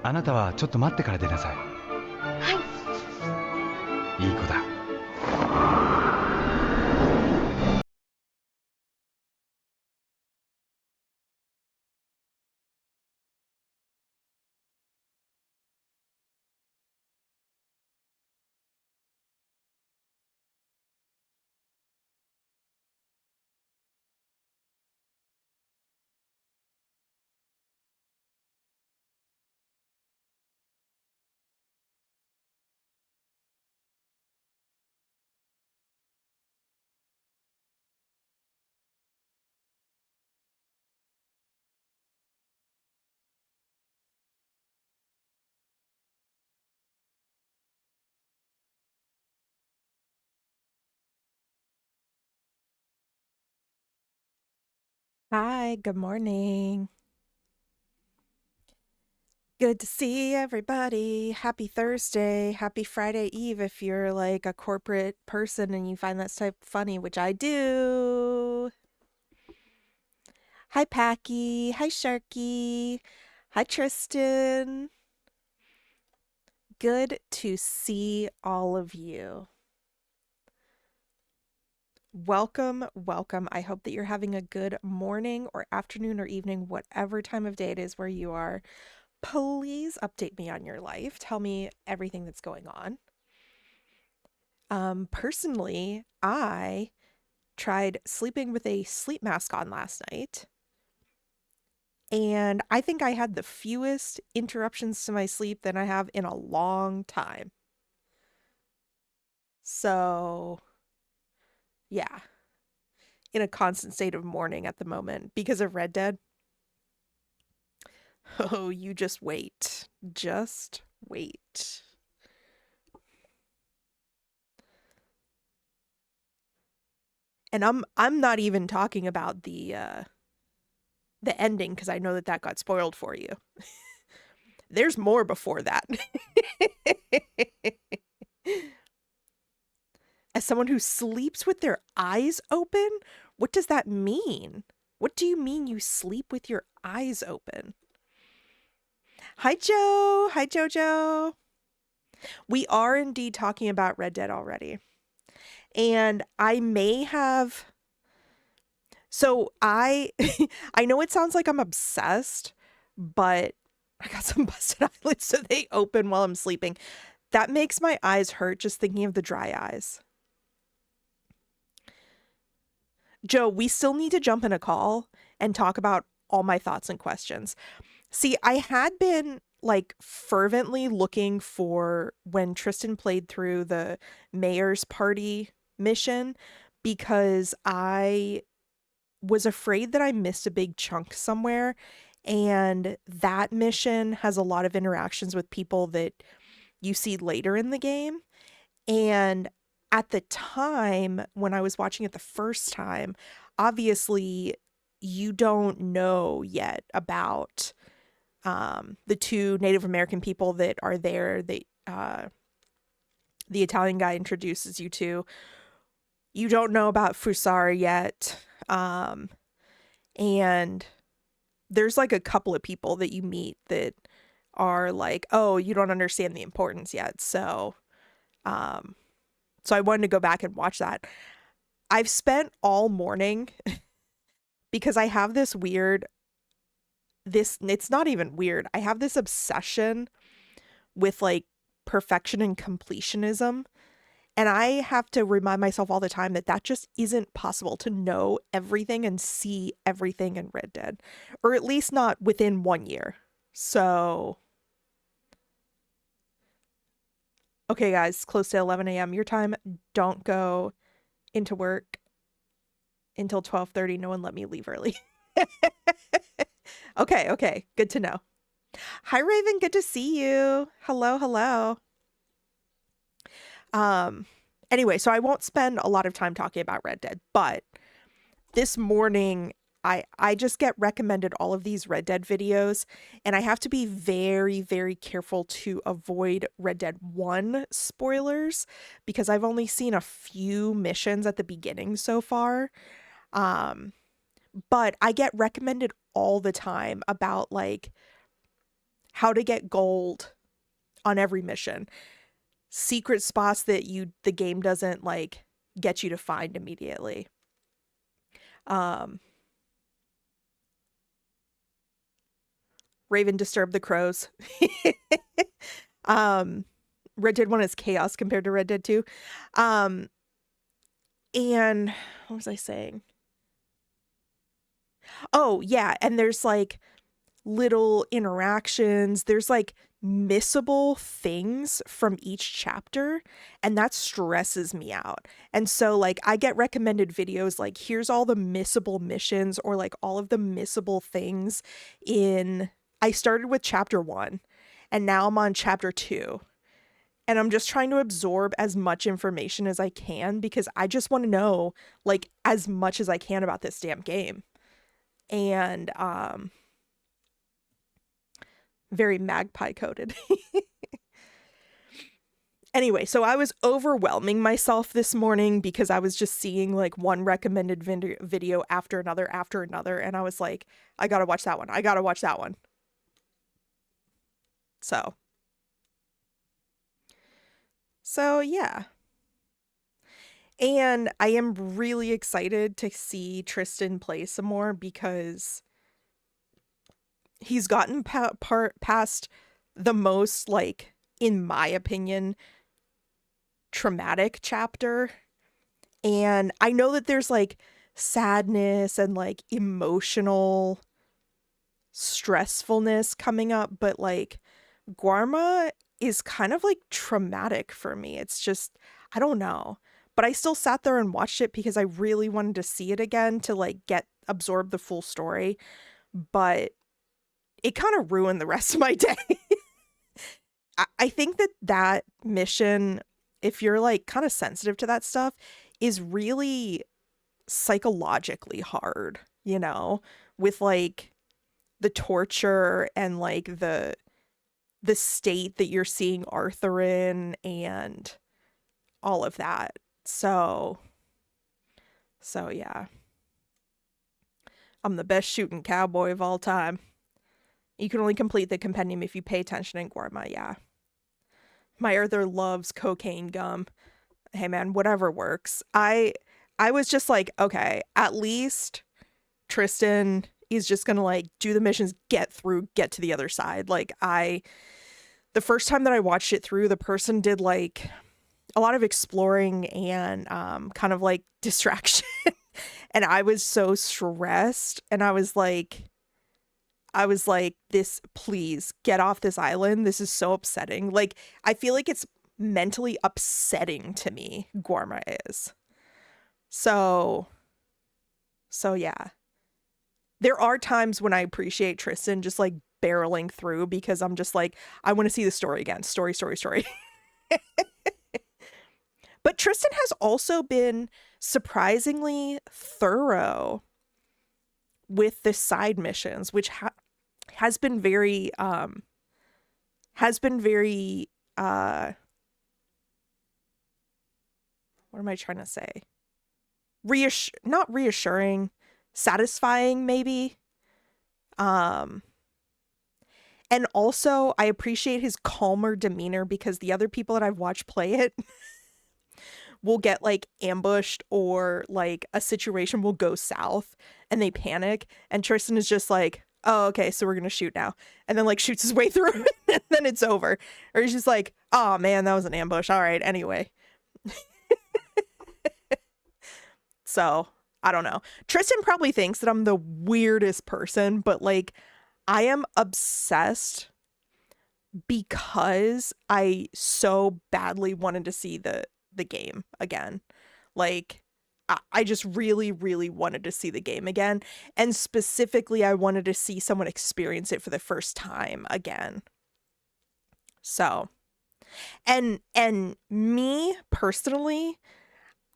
あなたはちょっと待ってから出なさい。はい。いい子だ。Hi, good morning. Good to see everybody. Happy Thursday. Happy Friday Eve if you're like a corporate person and you find that type funny, which I do. Hi, Packy. Hi, Sharky. Hi, Tristan. Good to see all of you. Welcome, welcome. I hope that you're having a good morning or afternoon or evening, whatever time of day it is where you are. Please update me on your life. Tell me everything that's going on. Personally, I tried sleeping with a sleep mask on last night, and I think I had the fewest interruptions to my sleep than I have in a long time. So, yeah, in a constant state of mourning at the moment because of Red Dead. Oh, you just wait. Just wait. And I'm not even talking about the ending because I know that got spoiled for you. There's more before that. As someone who sleeps with their eyes open, what does that mean? What do you mean you sleep with your eyes open? Hi, Joe. Hi, Jojo. We are indeed talking about Red Dead already. And I may have. So I I know it sounds like I'm obsessed, but I got some busted eyelids, so they open while I'm sleeping. That makes my eyes hurt just thinking of the dry eyes. Joe, we still need to jump in a call and talk about all my thoughts and questions. See, I had been like fervently looking for when Tristan played through the mayor's party mission because I was afraid that I missed a big chunk somewhere. And that mission has a lot of interactions with people that you see later in the game. And at the time when I was watching it the first time, obviously you don't know yet about the two Native American people that are there. The Italian guy introduces you to. You don't know about Fusara yet. And there's like a couple of people that you meet that are like, oh, you don't understand the importance yet. So I wanted to go back and watch that. I've spent all morning because I have it's not even weird. I have this obsession with like perfection and completionism. And I have to remind myself all the time that just isn't possible to know everything and see everything in Red Dead, or at least not within 1 year. So, okay, guys, close to 11 a.m. your time. Don't go into work until 12:30. No one let me leave early. Okay, good to know. Hi, Raven. Good to see you. Hello, hello. Um, anyway, so I won't spend a lot of time talking about Red Dead, but this morning I just get recommended all of these Red Dead videos, and I have to be very, very careful to avoid Red Dead 1 spoilers because I've only seen a few missions at the beginning so far. But I get recommended all the time about like how to get gold on every mission, secret spots that the game doesn't like get you to find immediately. Raven disturbed the crows. Red Dead 1 is chaos compared to Red Dead 2. And what was I saying? Oh, yeah, and there's like little interactions. There's like missable things from each chapter, and that stresses me out. And so like I get recommended videos like here's all the missable missions or like all of the missable things in I started with chapter 1 and now I'm on chapter 2. And I'm just trying to absorb as much information as I can because I just want to know like as much as I can about this damn game. And very magpie coded. Anyway, so I was overwhelming myself this morning because I was just seeing like one recommended video after another, and I was like, I gotta watch that one. I gotta watch that one. So yeah. And I am really excited to see Tristan play some more because he's gotten past the most, like, in my opinion, traumatic chapter. And I know that there's, like, sadness and, like, emotional stressfulness coming up, but, like, Guarma is kind of, like, traumatic for me. It's just, I don't know. But I still sat there and watched it because I really wanted to see it again to, like, absorb the full story. But it kind of ruined the rest of my day. I think that mission, if you're like kind of sensitive to that stuff, is really psychologically hard, you know, with like the torture and like the state that you're seeing Arthur in and all of that. So yeah. I'm the best shooting cowboy of all time. You can only complete the compendium if you pay attention in Guarma, yeah. My Arthur loves cocaine gum. Hey man, whatever works. I was just like, okay, at least Tristan is just gonna like do the missions, get to the other side. Like the first time that I watched it through, the person did like a lot of exploring and kind of like distraction. And I was so stressed and I was like, this, please get off this island. This is so upsetting. Like, I feel like it's mentally upsetting to me, Guarma is. So yeah. There are times when I appreciate Tristan just like barreling through because I'm just like, I want to see the story again. Story. But Tristan has also been surprisingly thorough with the side missions, which has been very what am I trying to say? Not reassuring, satisfying maybe. And also I appreciate his calmer demeanor because the other people that I've watched play it will get like ambushed or like a situation will go south and they panic, and Tristan is just like, oh, okay, so we're gonna shoot now, and then like shoots his way through and then it's over. Or he's just like, oh man, that was an ambush, all right, anyway. So I don't know, Tristan probably thinks that I'm the weirdest person, but like I am obsessed because I so badly wanted to see the game again. Like I just really, really wanted to see the game again. And specifically, I wanted to see someone experience it for the first time again. So, and me personally,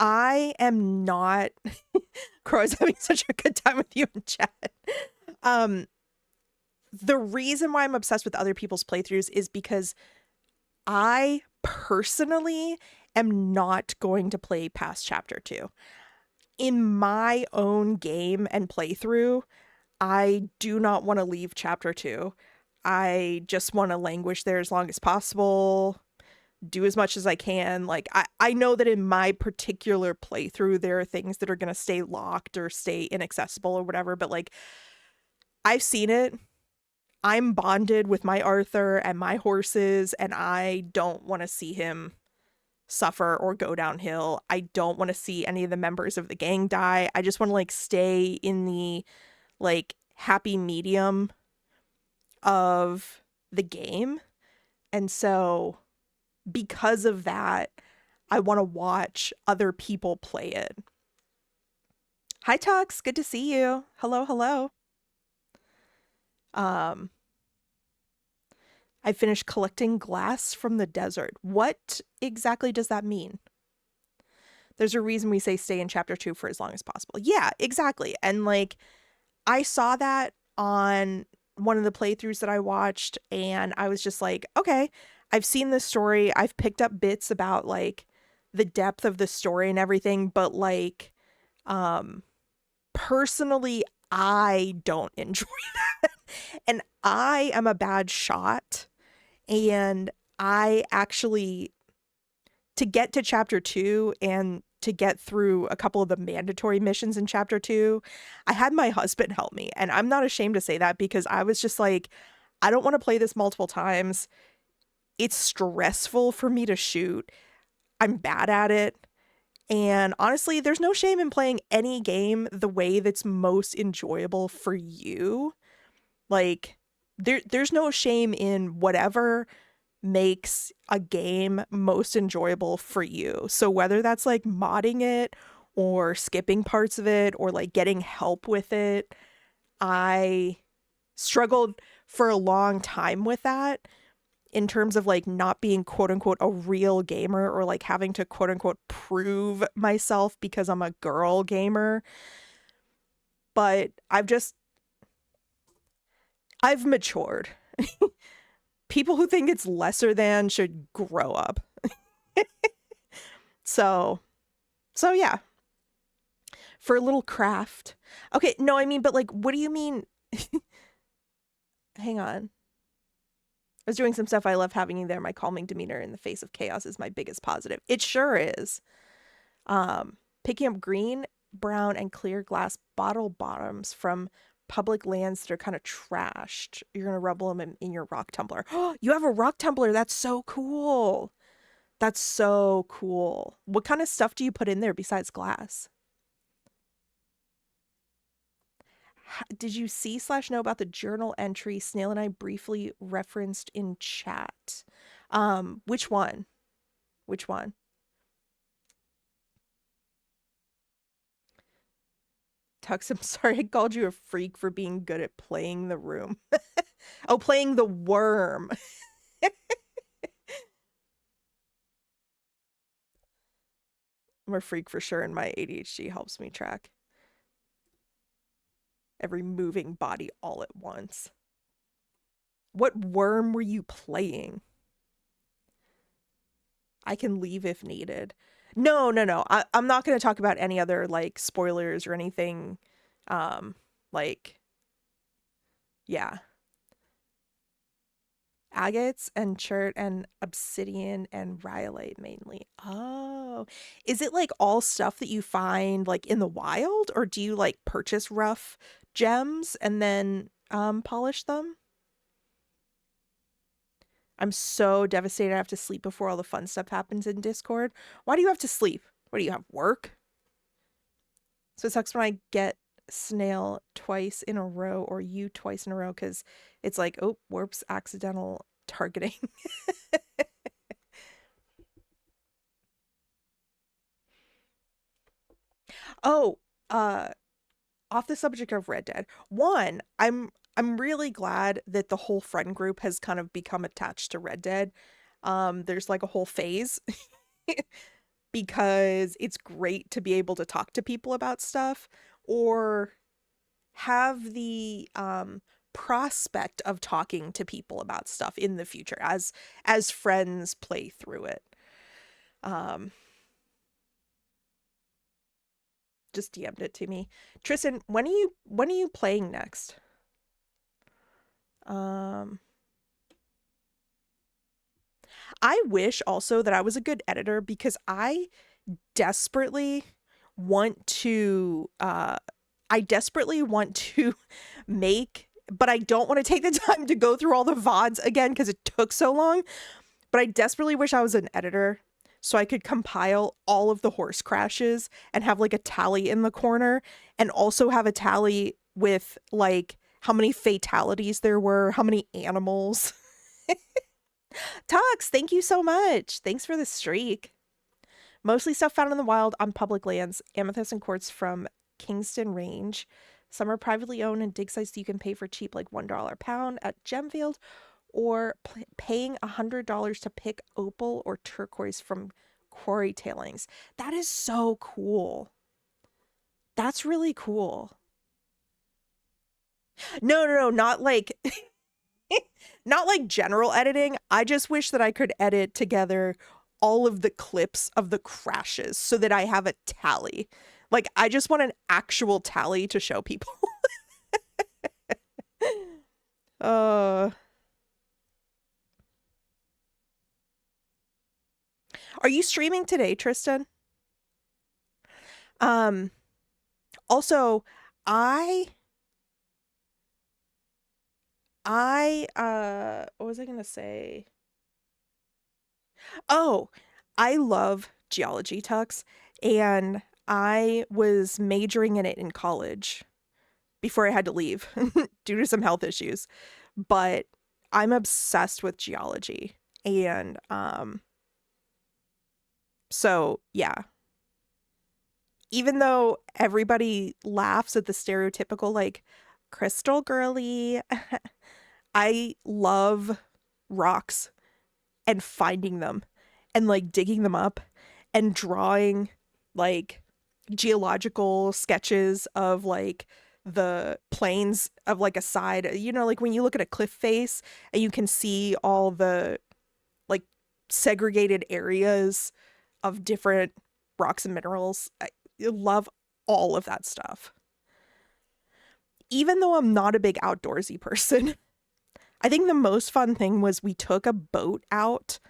I am not Crow's having such a good time with you in chat. The reason why I'm obsessed with other people's playthroughs is because I personally am not going to play past chapter 2. In my own game and playthrough, I do not want to leave chapter 2. I just want to languish there as long as possible, do as much as I can. Like, I know that in my particular playthrough, there are things that are going to stay locked or stay inaccessible or whatever, but like, I've seen it. I'm bonded with my Arthur and my horses, and I don't want to see him suffer or go downhill. I don't want to see any of the members of the gang die. I just want to like stay in the like happy medium of the game. And so because of that, I want to watch other people play it. Hi Tux, good to see you. Hello, hello. I finished collecting glass from the desert. What exactly does that mean? There's a reason we say stay in chapter 2 for as long as possible. Yeah, exactly. And like, I saw that on one of the playthroughs that I watched, and I was just like, okay, I've seen this story. I've picked up bits about like the depth of the story and everything, but like, personally, I don't enjoy that. And I am a bad shot. And I actually, to get to chapter 2 and to get through a couple of the mandatory missions in chapter 2, I had my husband help me. And I'm not ashamed to say that because I was just like, I don't want to play this multiple times. It's stressful for me to shoot. I'm bad at it. And honestly, there's no shame in playing any game the way that's most enjoyable for you. Like, there's no shame in whatever makes a game most enjoyable for you. So whether that's like modding it or skipping parts of it or like getting help with it, I struggled for a long time with that in terms of like not being quote unquote a real gamer or like having to quote unquote prove myself because I'm a girl gamer. But I've matured. People who think it's lesser than should grow up. So yeah. For a little craft. Okay, no, I mean, but like, what do you mean? Hang on. I was doing some stuff. I love having you there. My calming demeanor in the face of chaos is my biggest positive. It sure is. Picking up green, brown, and clear glass bottle bottoms from public lands that are kind of trashed. You're going to rubble them in your rock tumbler. Oh, you have a rock tumbler. That's so cool. That's so cool. What kind of stuff do you put in there besides glass? Did you see/know about the journal entry Snail and I briefly referenced in chat? Which one? Which one? Tux, I'm sorry I called you a freak for being good at playing the room. Oh, playing the worm. I'm a freak for sure, and my ADHD helps me track every moving body all at once. What worm were you playing? I can leave if needed. No. I'm not going to talk about any other like spoilers or anything. Like, yeah. Agates and chert and obsidian and rhyolite mainly. Oh, is it like all stuff that you find like in the wild, or do you like purchase rough gems and then polish them? I'm so devastated I have to sleep before all the fun stuff happens in Discord. Why do you have to sleep? What do you have, work? So it sucks when I get snail twice in a row or you twice in a row because it's like, oh, warp's accidental targeting. Oh, off the subject of Red Dead. One, I'm really glad that the whole friend group has kind of become attached to Red Dead. There's like a whole phase because it's great to be able to talk to people about stuff or have the prospect of talking to people about stuff in the future as friends play through it. Just DM'd it to me. Tristan, when are you playing next? I wish also that I was a good editor because I desperately want to make, but I don't want to take the time to go through all the VODs again because it took so long. But I desperately wish I was an editor so I could compile all of the horse crashes and have like a tally in the corner, and also have a tally with like how many fatalities there were, how many animals. Tux, thank you so much. Thanks for the streak. Mostly stuff found in the wild on public lands, amethyst and quartz from Kingston Range. Some are privately owned and dig sites you can pay for cheap, like $1 a pound at Gemfield, or paying $100 to pick opal or turquoise from quarry tailings. That is so cool. That's really cool. No, not like not like general editing. I just wish that I could edit together all of the clips of the crashes so that I have a tally. Like, I just want an actual tally to show people. Are you streaming today, Tristan? Also, what was I gonna say? Oh, I love geology, Tux, and I was majoring in it in college before I had to leave due to some health issues. But I'm obsessed with geology, and so yeah. Even though everybody laughs at the stereotypical like crystal girly, I love rocks and finding them and like digging them up and drawing like geological sketches of like the planes of like a side, you know, like when you look at a cliff face and you can see all the like segregated areas of different rocks and minerals. I love all of that stuff. Even though I'm not a big outdoorsy person, I think the most fun thing was we took a boat out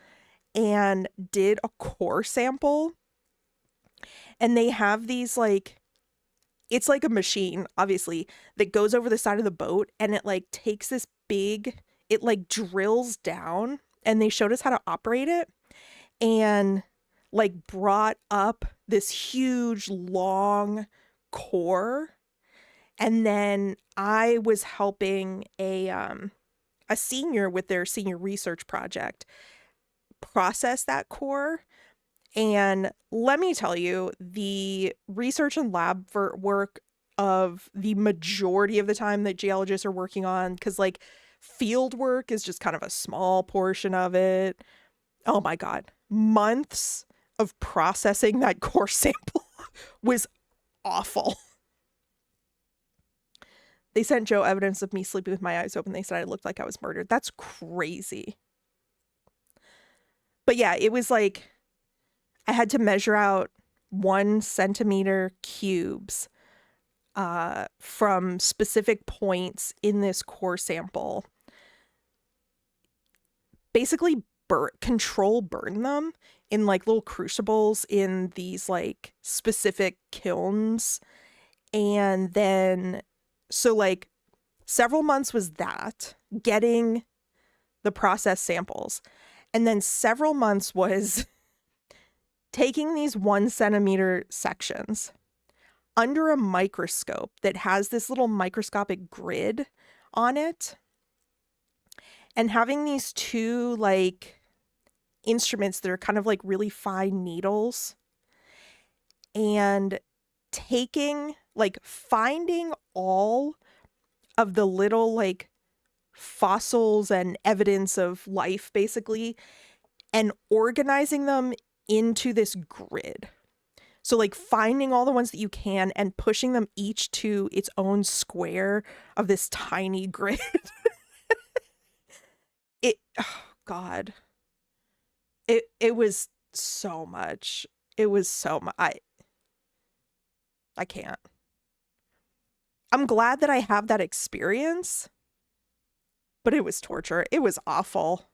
and did a core sample. And they have these like, it's like a machine, obviously, that goes over the side of the boat, and it like takes this big, it like drills down, and they showed us how to operate it, and like brought up this huge long core. And then I was helping a senior with their senior research project process that core. And let me tell you, the research and lab work of the majority of the time that geologists are working on, because like field work is just kind of a small portion of it. Oh my God. Months of processing that core sample was awful. They sent Joe evidence of me sleeping with my eyes open. They said I looked like I was murdered. That's crazy. But yeah, it was like I had to measure out 1 centimeter cubes from specific points in this core sample. Basically, burn them in like little crucibles in these like specific kilns. And then, so like several months was that, getting the process samples. And then several months was taking these 1 centimeter sections under a microscope that has this little microscopic grid on it, and having these 2 like instruments that are kind of like really fine needles, and finding all of the little like fossils and evidence of life basically, and organizing them into this grid. So like finding all the ones that you can and pushing them each to its own square of this tiny grid. Oh God. It was so much. It was so much. I can't. I'm glad that I have that experience, but it was torture. It was awful.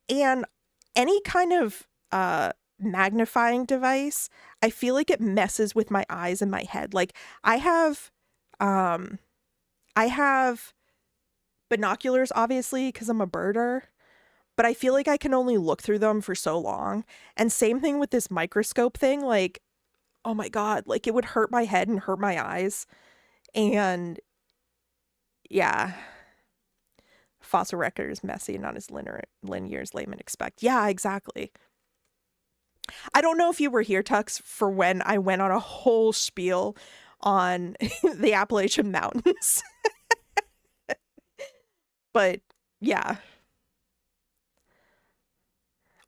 And any kind of magnifying device, I feel like it messes with my eyes and my head. Like I have um I have binoculars obviously because I'm a birder, but I feel like I can only look through them for so long. And same thing with this microscope thing, like oh my god, like it would hurt my head and hurt my eyes. And yeah, fossil record is messy, not as linear as laymen expect. Yeah, exactly. I don't know if you were here, Tux, for when I went on a whole spiel on the Appalachian Mountains. But yeah.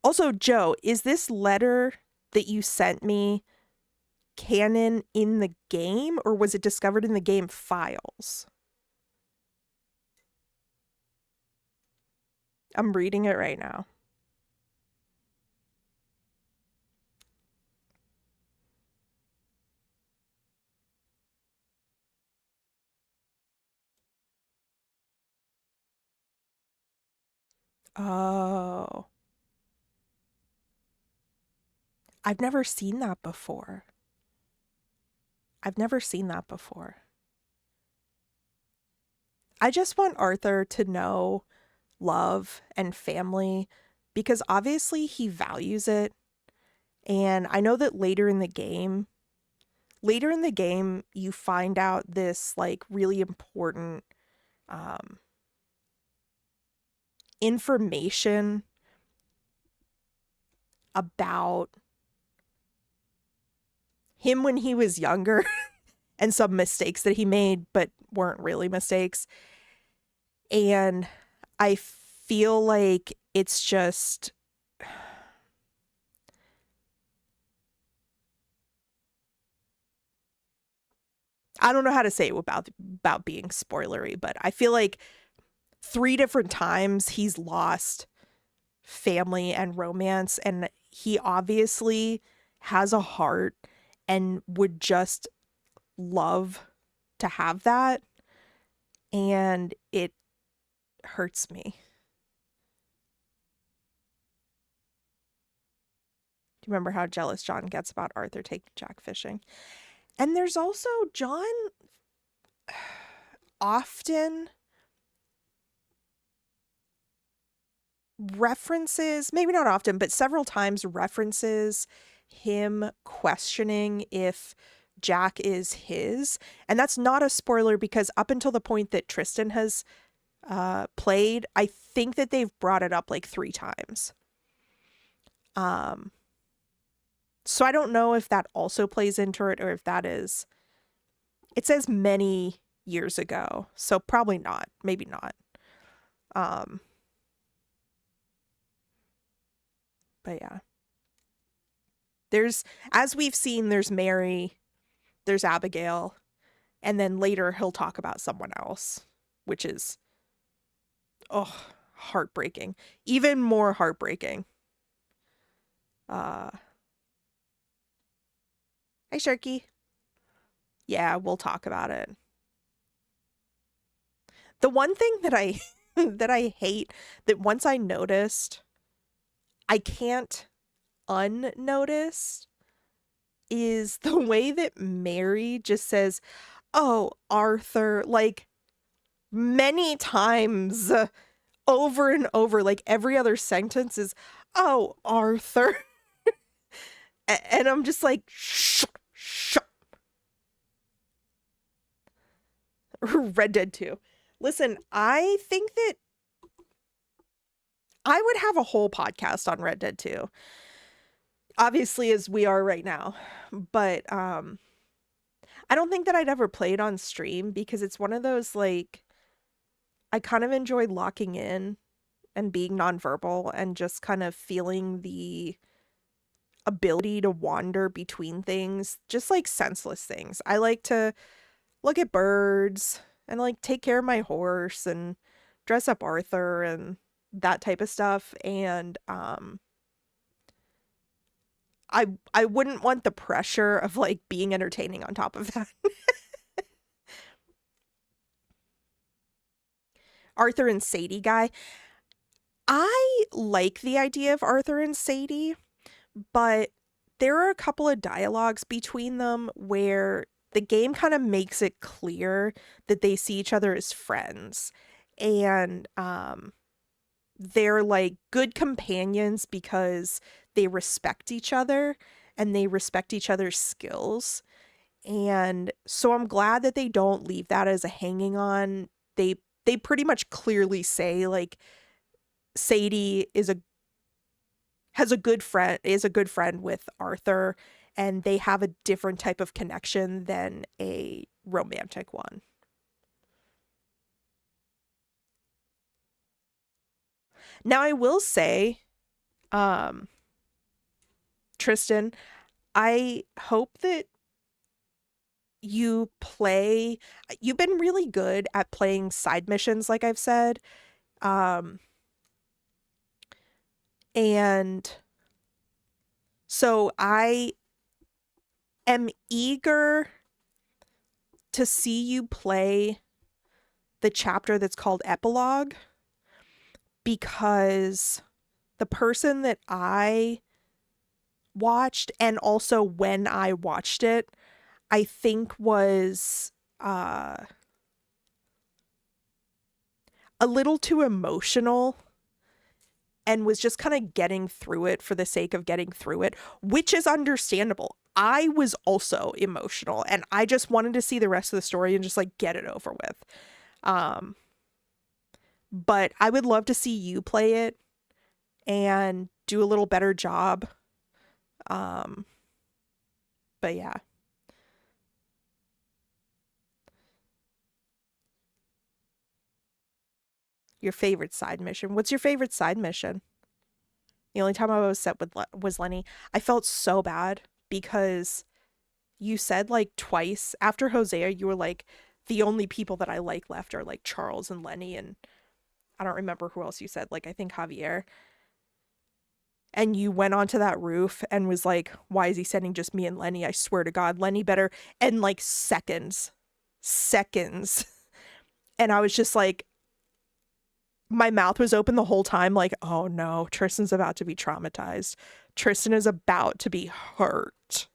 Also, Joe, is this letter that you sent me canon in the game, or was it discovered in the game files? I'm reading it right now. Oh. I've never seen that before. I've never seen that before. I just want Arthur to know love and family because obviously he values it. And I know that later in the game, you find out this like really important um, information about him when he was younger and some mistakes that he made, but weren't really mistakes. And I feel like it's just I don't know how to say it about being spoilery, but I feel like 3 different times he's lost family and romance, and he obviously has a heart and would just love to have that, and it hurts me. Do you remember how jealous John gets about Arthur taking Jack fishing? And there's also John often references, maybe not often, but several times references him questioning if Jack is his. And that's not a spoiler because up until the point that Tristan has played, I think that they've brought it up like 3 times. So I don't know if that also plays into it or if that is, it says many years ago, so probably not, maybe not. But yeah. There's, as we've seen, there's Mary, there's Abigail, and then later he'll talk about someone else, which is, oh, heartbreaking. Even more heartbreaking. Hi, Sharky. Yeah, we'll talk about it. The one thing that I that I hate, that once I noticed, I can't unnotice, is the way that Mary just says, "Oh, Arthur," like many times, over and over, like every other sentence is, "Oh, Arthur." And I'm just like, shh, shh. Red Dead 2. Listen, I think that I would have a whole podcast on Red Dead 2. Obviously, as we are right now. But I don't think that I'd ever play it on stream because it's one of those, like, I kind of enjoy locking in and being nonverbal and just kind of feeling the ability to wander between things, just like senseless things. I like to look at birds and like take care of my horse and dress up Arthur and that type of stuff. And I wouldn't want the pressure of like being entertaining on top of that. Arthur and Sadie guy. I like the idea of Arthur and Sadie, but there are a couple of dialogues between them where the game kind of makes it clear that they see each other as friends. And they're like good companions because they respect each other and they respect each other's skills. And so I'm glad that they don't leave that as a hanging on. They pretty much clearly say like Sadie has a good friend is a good friend with Arthur, and they have a different type of connection than a romantic one. Now I will say, um, Tristan, I hope that you've been really good at playing side missions, like I've said. Um, and so I am eager to see you play the chapter that's called Epilogue, because the person that I watched, and also when I watched it, I think was uh, a little too emotional and was just kind of getting through it for the sake of getting through it, which is understandable. I was also emotional and I just wanted to see the rest of the story and just like get it over with. Um, but I would love to see you play it and do a little better job. Um, but yeah, your favorite side mission. What's your favorite side mission? The only time I was upset with was Lenny. I felt so bad because you said like twice after Hosea, you were like, the only people that I like left are like Charles and Lenny, and I don't remember who else you said. Like I think Javier. And you went onto that roof and was like, why is he sending just me and Lenny? I swear to God, Lenny better. And like seconds. And I was just like, my mouth was open the whole time, like, oh no, Tristan's about to be traumatized. Tristan is about to be hurt.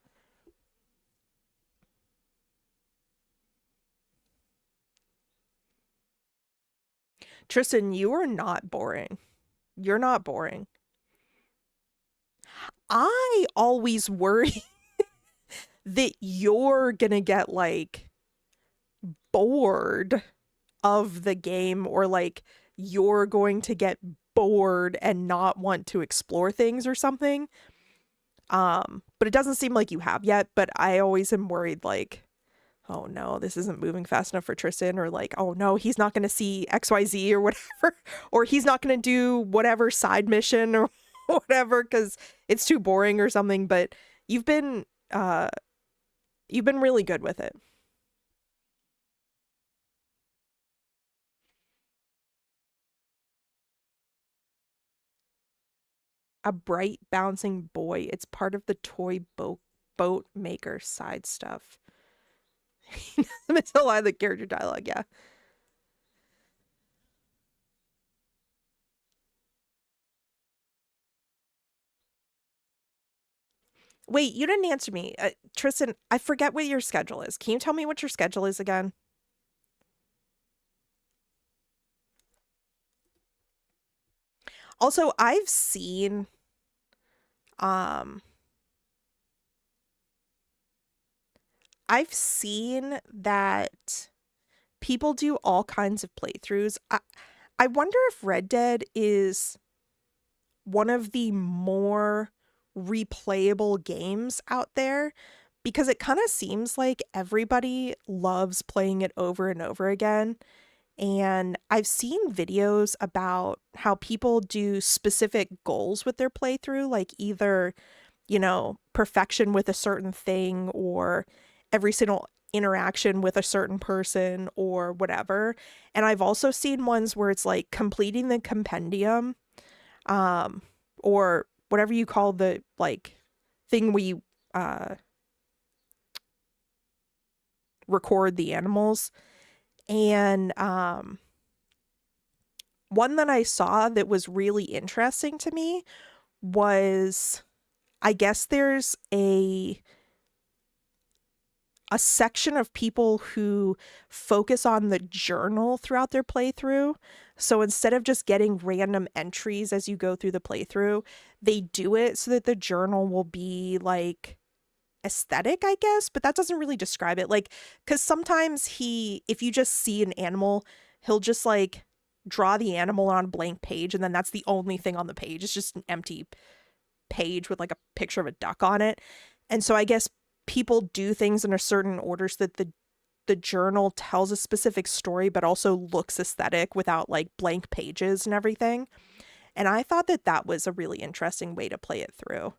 Tristan, you are not boring. You're not boring. I always worry that you're gonna get like bored of the game, or like you're going to get bored and not want to explore things or something. But it doesn't seem like you have yet, but I always am worried like, oh no, this isn't moving fast enough for Tristan, or like, oh no, he's not going to see XYZ or whatever, or he's not going to do whatever side mission or whatever because it's too boring or something. But you've been uh you've been really good with it. A bright bouncing boy. It's part of the boat maker side stuff. It's a lot of the character dialogue, yeah. Wait, you didn't answer me. Tristan, I forget what your schedule is. Can you tell me what your schedule is again? Also, um I've seen that people do all kinds of playthroughs. I wonder if Red Dead is one of the more replayable games out there, because it kind of seems like everybody loves playing it over and over again. And I've seen videos about how people do specific goals with their playthrough, like either, perfection with a certain thing, or every single interaction with a certain person, or whatever. And I've also seen ones where it's like completing the compendium, um, or whatever you call the like thing we uh record the animals, and One that I saw that was really interesting to me was, I guess there's a section of people who focus on the journal throughout their playthrough. So instead of just getting random entries as you go through the playthrough, they do it so that the journal will be like aesthetic, I guess, but that doesn't really describe it. Like, because sometimes if you just see an animal, he'll just like draw the animal on a blank page, and then that's the only thing on the page. It's just an empty page with like a picture of a duck on it. And so I guess people do things in a certain order so that the journal tells a specific story but also looks aesthetic without like blank pages and everything. And I thought that that was a really interesting way to play it through,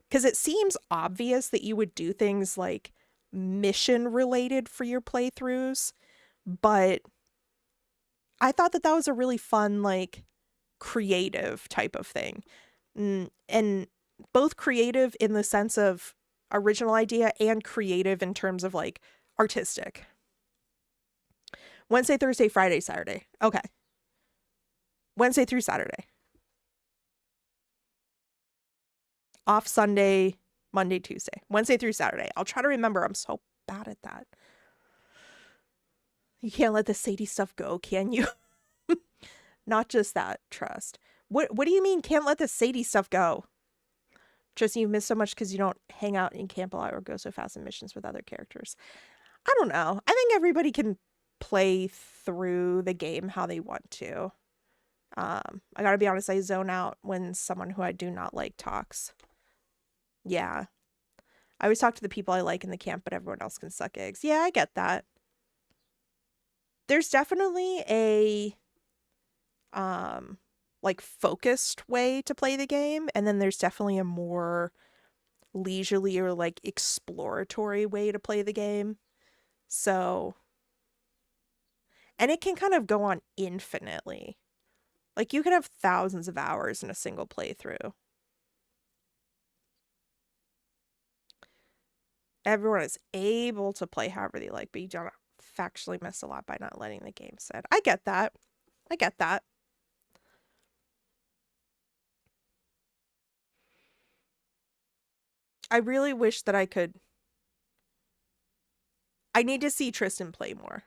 because it seems obvious that you would do things like mission related for your playthroughs, but I thought that that was a really fun, like, creative type of thing. And both creative in the sense of original idea and creative in terms of like artistic. Wednesday, Thursday, Friday, Saturday. Okay. Wednesday through Saturday. Off Sunday, Monday, Tuesday. Wednesday through Saturday. I'll try to remember. I'm so bad at that. You can't let the Sadie stuff go, can you? Not just that, trust. What do you mean can't let the Sadie stuff go? Just you miss so much because you don't hang out and camp a lot or go so fast in missions with other characters. I don't know. I think everybody can play through the game how they want to. I gotta be honest, I zone out when someone who I do not like talks. Yeah. I always talk to the people I like in the camp, but everyone else can suck eggs. Yeah, I get that. There's definitely a like focused way to play the game, and then there's definitely a more leisurely or like exploratory way to play the game. So, and it can kind of go on infinitely. Like you can have thousands of hours in a single playthrough. Everyone is able to play however they like, but you don't factually miss a lot by not letting the game set. I get that. I get that. I really wish that I could. I need to see Tristan play more.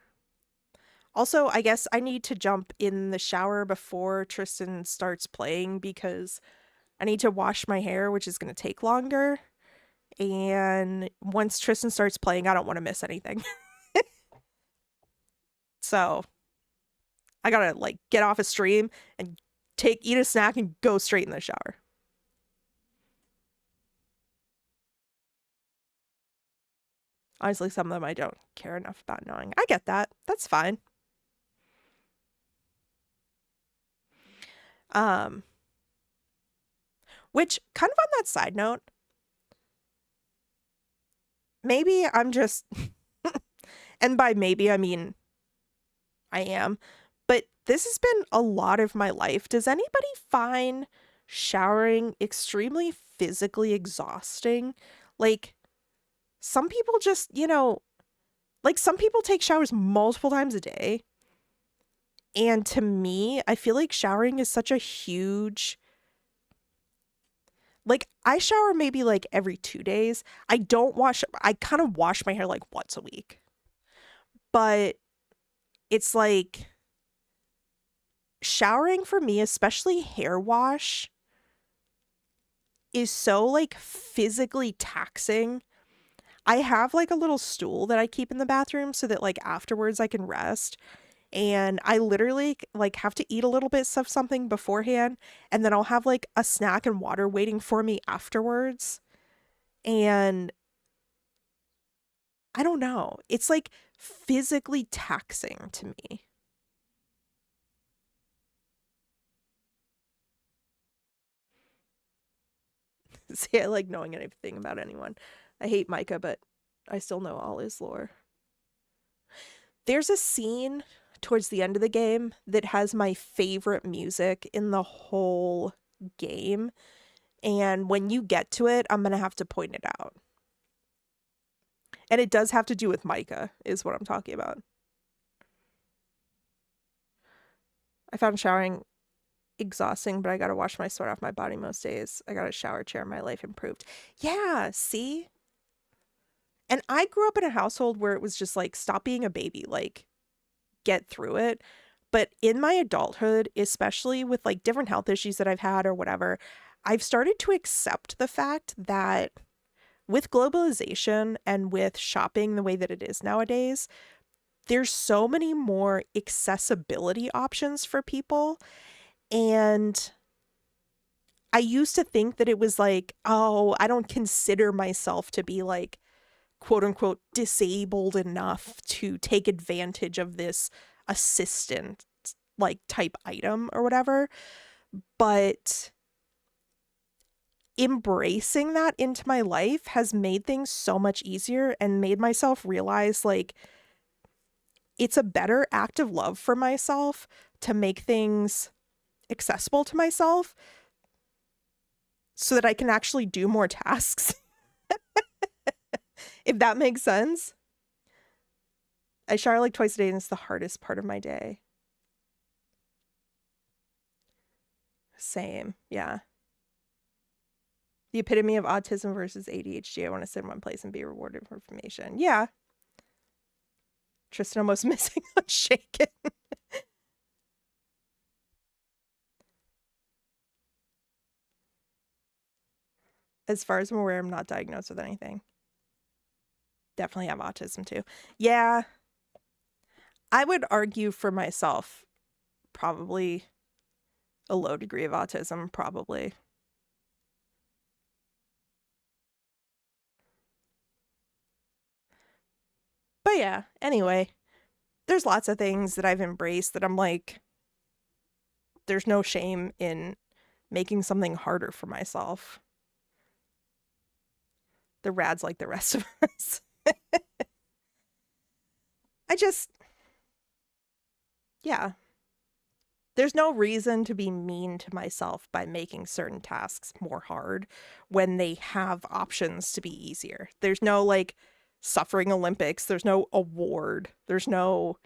Also, I guess I need to jump in the shower before Tristan starts playing because I need to wash my hair, which is going to take longer. And once Tristan starts playing, I don't want to miss anything. So I gotta like get off a stream and eat a snack and go straight in the shower. Honestly, some of them I don't care enough about knowing. I get that. That's fine. Which, kind of on that side note, maybe I'm just, and by maybe I mean I am, but this has been a lot of my life. Does anybody find showering extremely physically exhausting? Like, some people just, like some people take showers multiple times a day. And to me, I feel like showering is such a huge, like I shower maybe like every 2 days. I kind of wash my hair like once a week. But it's like showering for me, especially hair wash, is so like physically taxing. I have like a little stool that I keep in the bathroom so that like afterwards I can rest. And I literally like have to eat a little bit of something beforehand, and then I'll have like a snack and water waiting for me afterwards. And I don't know. It's like physically taxing to me. See, I like knowing anything about anyone. I hate Micah, but I still know all his lore. There's a scene towards the end of the game that has my favorite music in the whole game. And when you get to it, I'm going to have to point it out. And it does have to do with Micah, is what I'm talking about. I found showering exhausting, but I gotta wash my sweat off my body most days. I got a shower chair. My life improved. Yeah, see? And I grew up in a household where it was just like, stop being a baby, like, get through it. But in my adulthood, especially with like different health issues that I've had or whatever, I've started to accept the fact that with globalization and with shopping the way that it is nowadays, there's so many more accessibility options for people. And I used to think that it was like, oh, I don't consider myself to be like, quote unquote, disabled enough to take advantage of this assistant like type item or whatever. But embracing that into my life has made things so much easier and made myself realize like it's a better act of love for myself to make things accessible to myself so that I can actually do more tasks. If that makes sense. I shower like twice a day and it's the hardest part of my day. Same, yeah. The epitome of autism versus ADHD. I want to sit in one place and be rewarded for information. Yeah. Tristan almost missing on shaken. As far as I'm aware, I'm not diagnosed with anything. Definitely have autism too. Yeah. I would argue for myself, probably a low degree of autism, probably. But yeah, anyway, there's lots of things that I've embraced that I'm like, there's no shame in making something harder for myself. The rad's like the rest of us. Yeah. There's no reason to be mean to myself by making certain tasks more hard when they have options to be easier. There's no like suffering Olympics. There's no award. There's no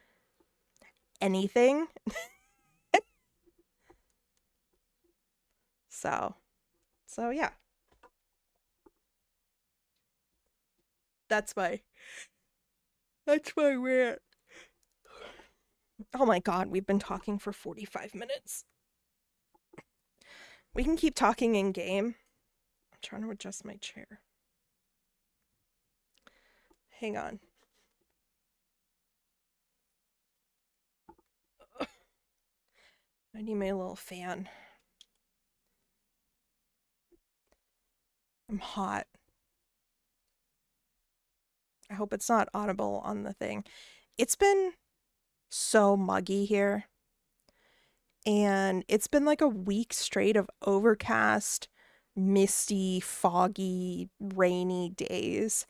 anything. So yeah. That's my rant. Oh my god, we've been talking for 45 minutes. We can keep talking in game. I'm trying to adjust my chair. Hang on. I need my little fan. I'm hot. I hope it's not audible on the thing. It's been so muggy here. And it's been like a week straight of overcast, misty, foggy, rainy days.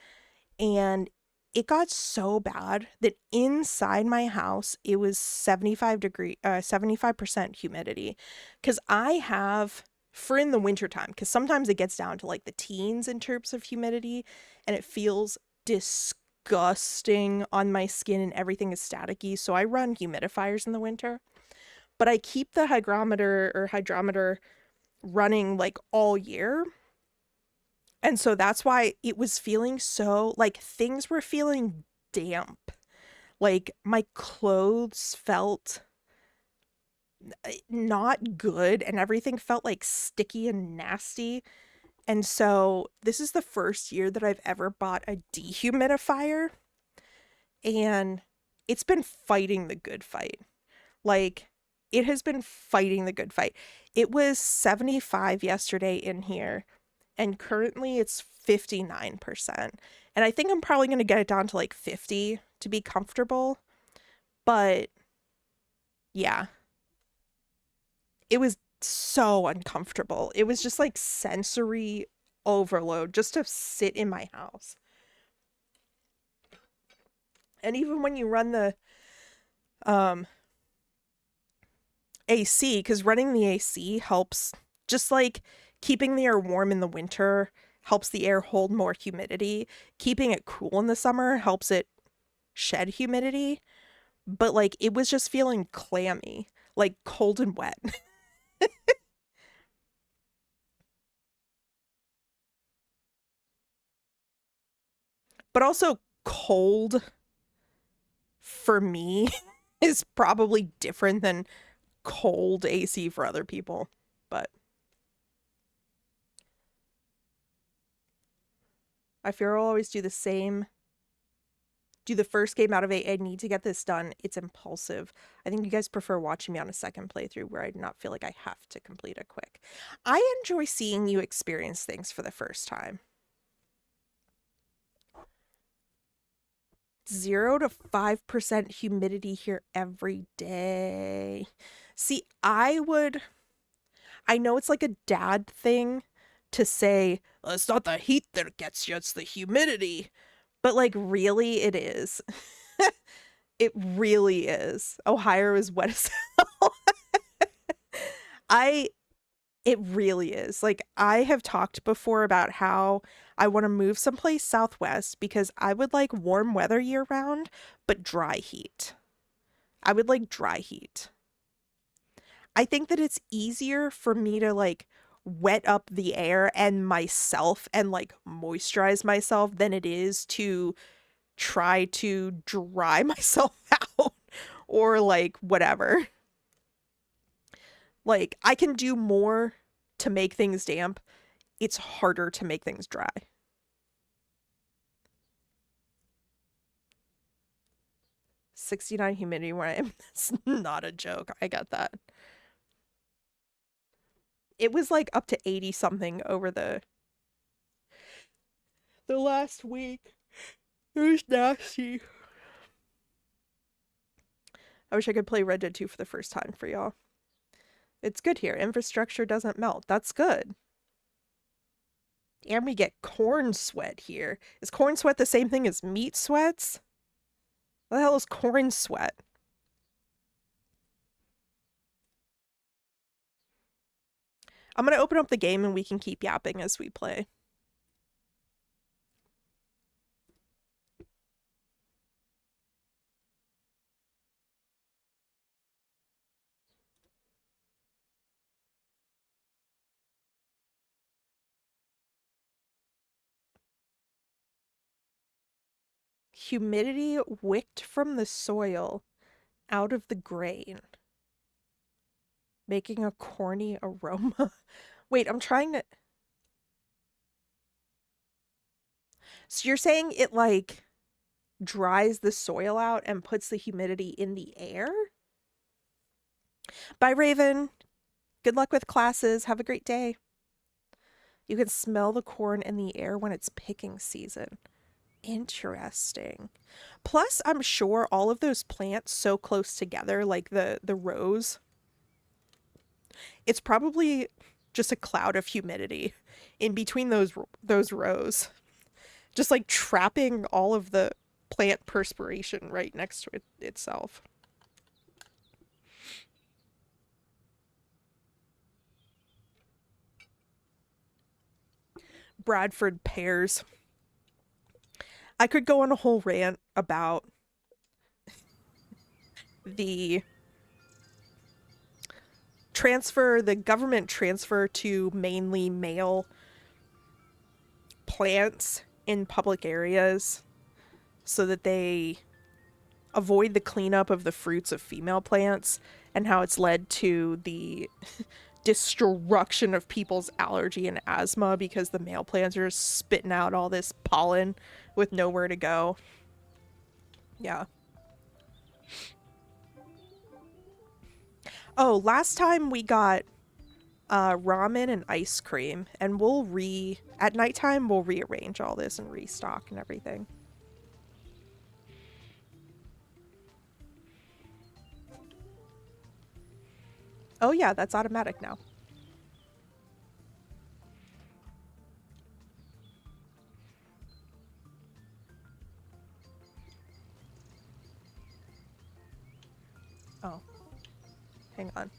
And it got so bad that inside my house, it was 75% humidity. Because I have, for in the wintertime, because sometimes it gets down to like the teens in terms of humidity, and it feels disgusting on my skin and everything is staticky. So I run humidifiers in the winter. But I keep the hydrometer running like all year. And so that's why it was feeling so, like things were feeling damp. Like my clothes felt not good and everything felt like sticky and nasty. And so this is the first year that I've ever bought a dehumidifier. And it's been fighting the good fight. Like, it has been fighting the good fight. It was 75 yesterday in here, and currently it's 59%. And I think I'm probably going to get it down to like 50 to be comfortable. But yeah, it was so uncomfortable. It was just like sensory overload just to sit in my house. And even when you run the AC, because running the AC helps, just like keeping the air warm in the winter helps the air hold more humidity. Keeping it cool in the summer helps it shed humidity. But like it was just feeling clammy, like cold and wet. But also cold for me is probably different than cold AC for other people. But I fear I'll always do the same. Do the first game out of 8. I need to get this done. It's impulsive. I think you guys prefer watching me on a second playthrough where I do not feel like I have to complete it quick. I enjoy seeing you experience things for the first time. 0 to 5% humidity here every day. See, I know it's like a dad thing to say, well, it's not the heat that gets you, it's the humidity. But like, really, it is. It really is. Ohio is wet as hell. It really is. Like, I have talked before about how I want to move someplace southwest because I would like warm weather year round, but dry heat. I would like dry heat. I think that it's easier for me to like wet up the air and myself and like moisturize myself than it is to try to dry myself out or like whatever. Like, I can do more to make things damp. It's harder to make things dry. 69 humidity where I am. That's not a joke. I get that. It was like up to 80 something over the last week. It was nasty. I wish I could play Red Dead 2 for the first time for y'all. It's good here. Infrastructure doesn't melt. That's good. And we get corn sweat here. Is corn sweat the same thing as meat sweats? What the hell is corn sweat? I'm gonna open up the game and we can keep yapping as we play. Humidity wicked from the soil out of the grain, making a corny aroma. Wait, I'm trying to... So you're saying it like dries the soil out and puts the humidity in the air? Bye, Raven. Good luck with classes. Have a great day. You can smell the corn in the air when it's picking season. Interesting. Plus, I'm sure all of those plants so close together, like the rows, it's probably just a cloud of humidity in between those rows, just like trapping all of the plant perspiration right next to itself. Bradford pears. I could go on a whole rant about the the government transfer to mainly male plants in public areas so that they avoid the cleanup of the fruits of female plants and how it's led to the destruction of people's allergy and asthma because the male plants are spitting out all this pollen with nowhere to go. Yeah. Oh, last time we got ramen and ice cream, and at nighttime we'll rearrange all this and restock and everything. Oh yeah, that's automatic now. Oh, hang on.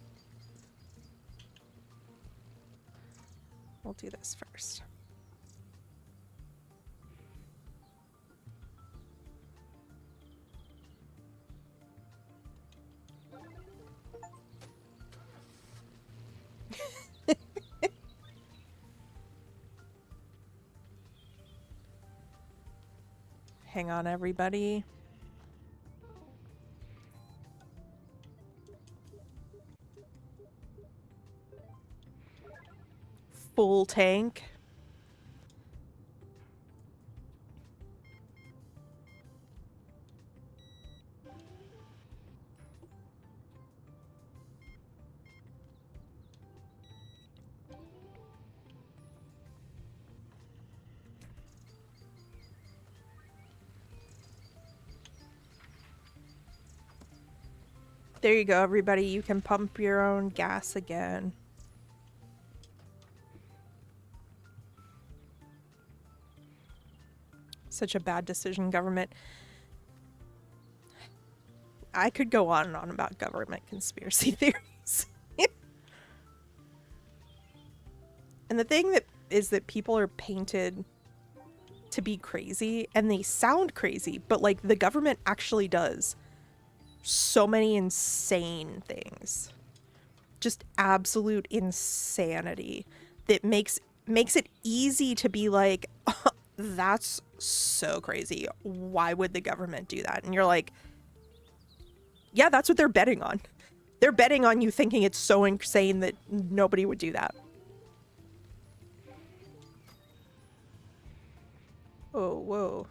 We'll do this first. Hang on, everybody. Full tank. There you go, everybody. You can pump your own gas again. Such a bad decision, government. I could go on and on about government conspiracy theories. And the thing that is that people are painted to be crazy, and they sound crazy, but like the government actually does so many insane things. Just absolute insanity that makes it easy to be like, oh, that's so crazy. Why would the government do that? And you're like, yeah, that's what they're betting on. They're betting on you thinking it's so insane that nobody would do that. Oh, whoa.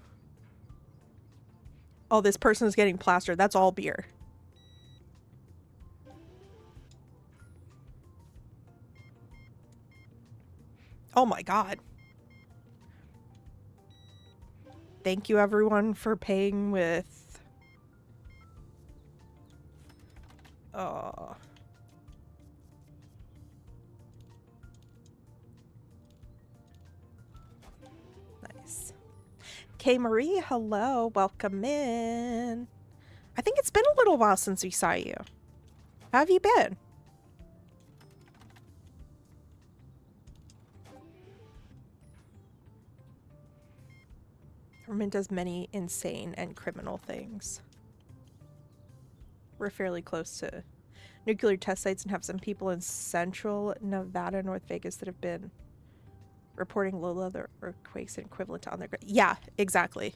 Oh, this person is getting plastered. That's all beer. Oh my god. Thank you, everyone, for paying with... Oh. Nice. Kay Marie, hello. Welcome in. I think it's been a little while since we saw you. How have you been? Government does many insane and criminal things. We're fairly close to nuclear test sites and have some people in central Nevada, North Vegas that have been reporting low-level earthquakes equivalent to on their... Yeah, exactly.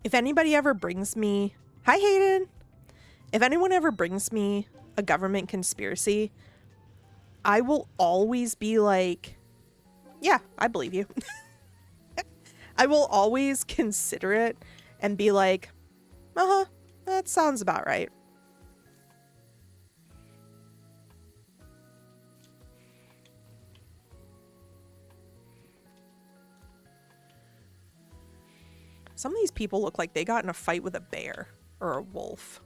If anybody ever brings me... Hi, Hayden! If anyone ever brings me a government conspiracy, I will always be like, yeah, I believe you. I will always consider it and be like, uh-huh, that sounds about right. Some of these people look like they got in a fight with a bear or a wolf.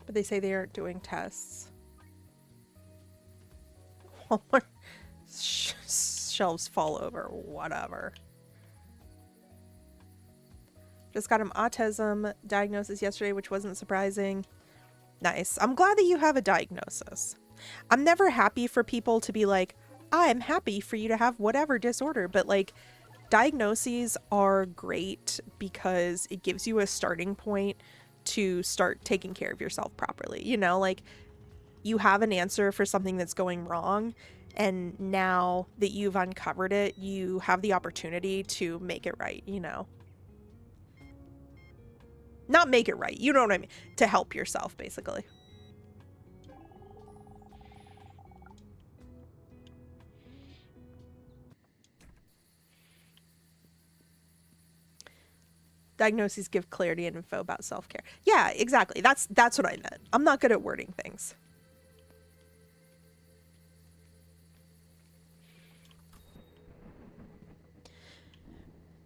But they say they aren't doing tests. Walmart shelves fall over, whatever. Just got him autism diagnosis yesterday, which wasn't surprising. Nice. I'm glad that you have a diagnosis. I'm never happy for people to be like, I'm happy for you to have whatever disorder, but like diagnoses are great because it gives you a starting point to start taking care of yourself properly. You know, like you have an answer for something that's going wrong, and now that you've uncovered it, you have the opportunity to make it right, you know. Not make it right, you know what I mean? To help yourself, basically. Diagnoses give clarity and info about self-care. Yeah, exactly. That's what I meant. I'm not good at wording things.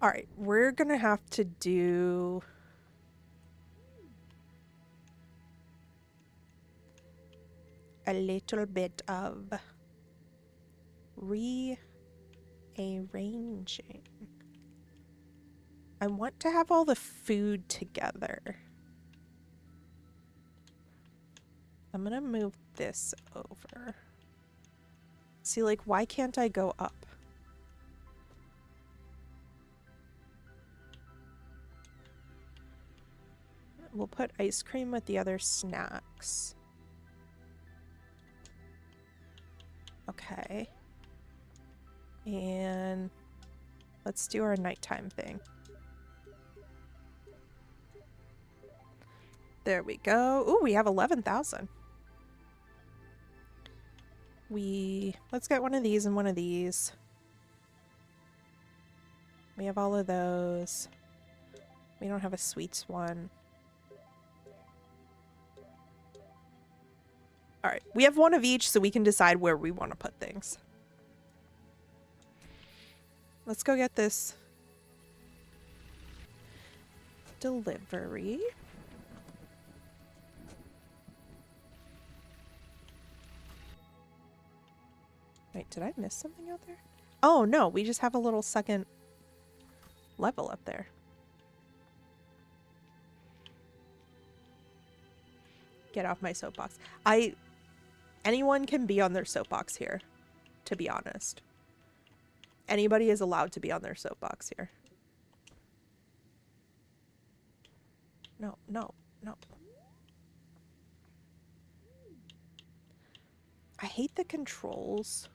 All right, we're gonna have to do a little bit of rearranging. I want to have all the food together. I'm gonna move this over. See, like, why can't I go up? We'll put ice cream with the other snacks. Okay. And let's do our nighttime thing. There we go. Ooh, we have 11,000. Let's get one of these and one of these. We have all of those. We don't have a sweets one. All right, we have one of each so we can decide where we want to put things. Let's go get this delivery. Wait, did I miss something out there? Oh, no, we just have a little second level up there. Get off my soapbox. Anyone can be on their soapbox here, to be honest. Anybody is allowed to be on their soapbox here. No, no, no. I hate the controls.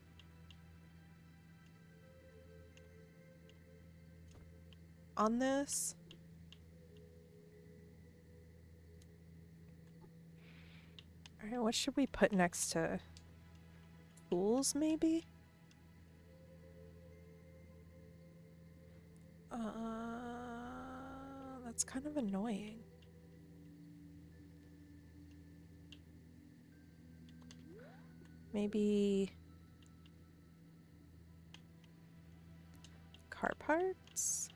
On this. Alright, what should we put next to tools, maybe? That's kind of annoying. Maybe car parts?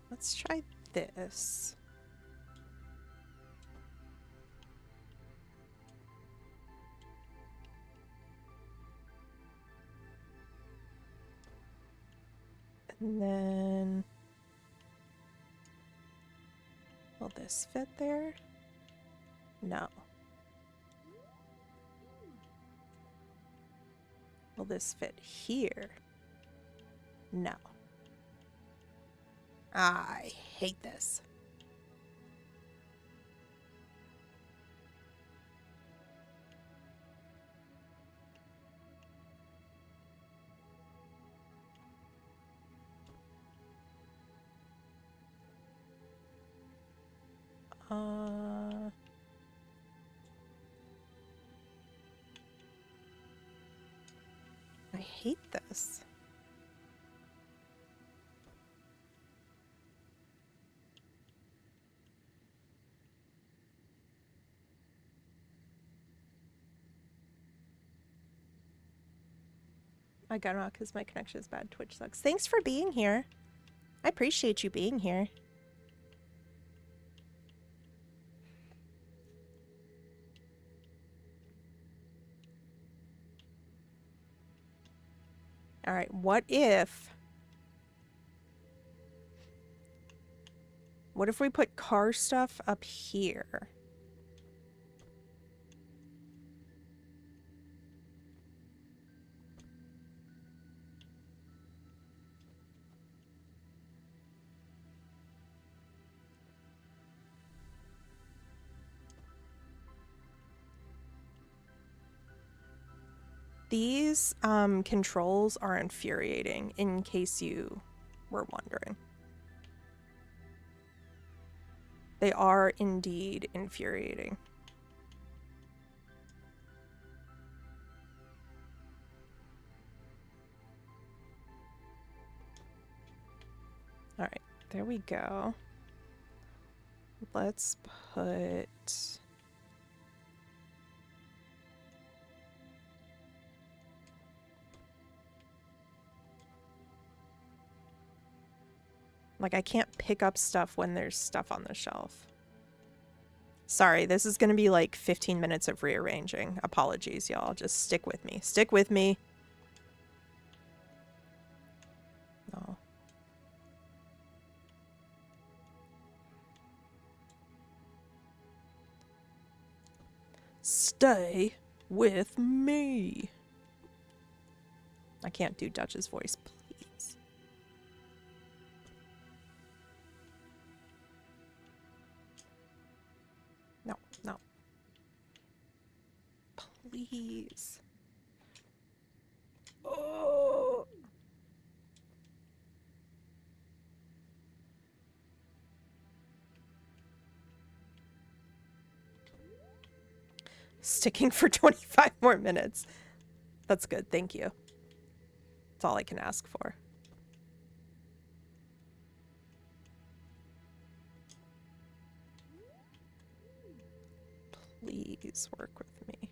Let's try this. And then, will this fit there? No. Will this fit here? No. I hate this. I hate this. I got off because my connection is bad. Twitch sucks. Thanks for being here. I appreciate you being here. All right, what if we put car stuff up here? These controls are infuriating, in case you were wondering. They are indeed infuriating. All right, there we go. Let's put... Like, I can't pick up stuff when there's stuff on the shelf. Sorry, this is going to be like 15 minutes of rearranging. Apologies, y'all. Just stick with me. Stick with me. No. stay with me. I can't do Dutch's voice, please. No, no. Please. Oh. Sticking for 25 more minutes. That's good, thank you. That's all I can ask for. Please work with me.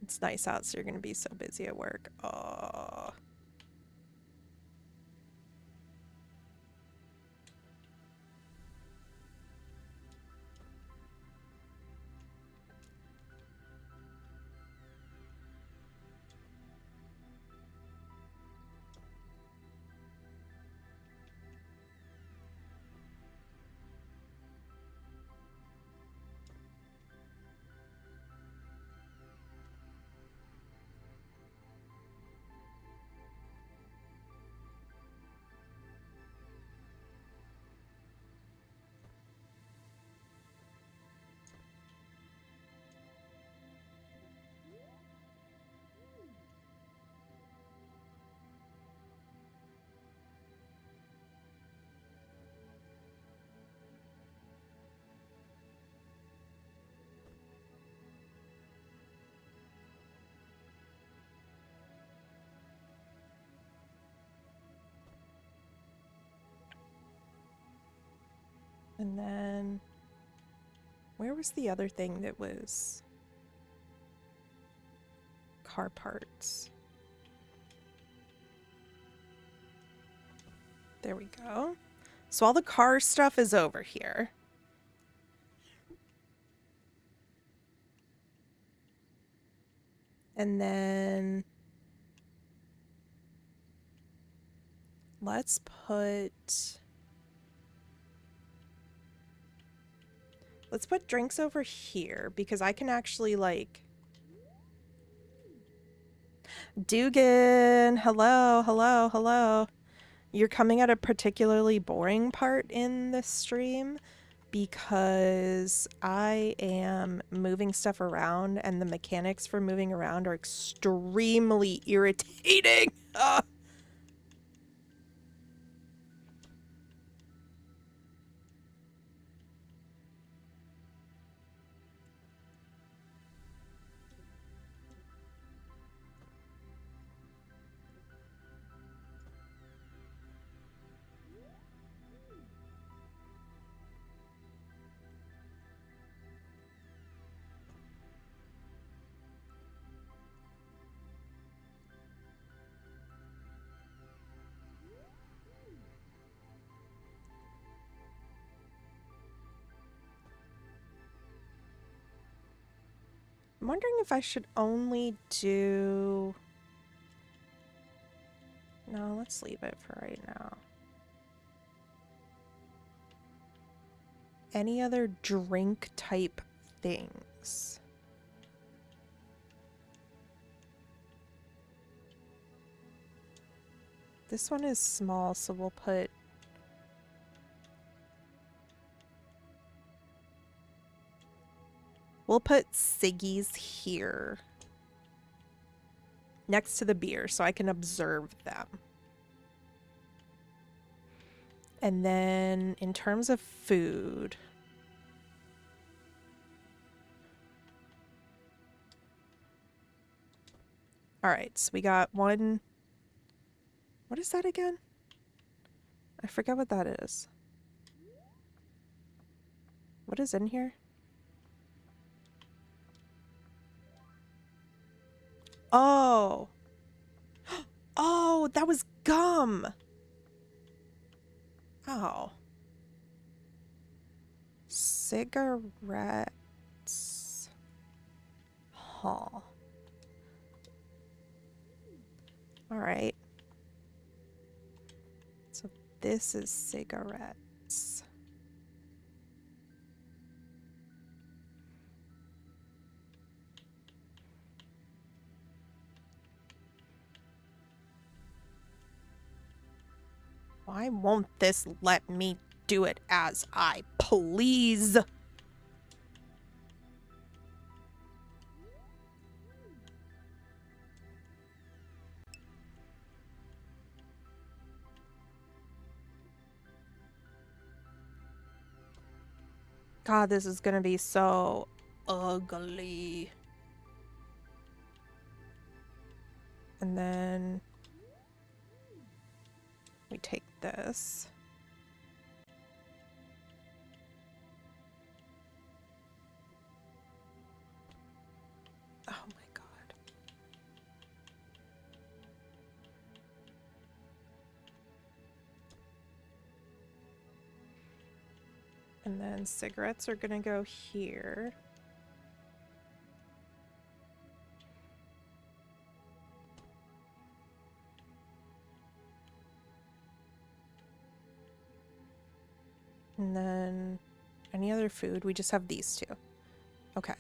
It's nice out, so you're gonna be so busy at work. Oh. And then, where was the other thing that was car parts? There we go. So all the car stuff is over here. And then let's put drinks over here because I can actually like Dugan, hello, hello, hello. You're coming at a particularly boring part in this stream because I am moving stuff around and the mechanics for moving around are extremely irritating. Ugh. I'm wondering if I should only do... No, let's leave it for right now. Any other drink type things? This one is small, so we'll put... We'll put ciggies here. Next to the beer, so I can observe them. And then, in terms of food... Alright, so we got one... What is that again? I forget what that is. What is in here? Oh! Oh, that was gum! Oh. Cigarettes. Huh. Alright. So this is cigarettes. Why won't this let me do it as I please? God, this is gonna be so ugly. And then we take this. Oh my God. And then cigarettes are gonna go here. And then any other food? We just have these two. Okay.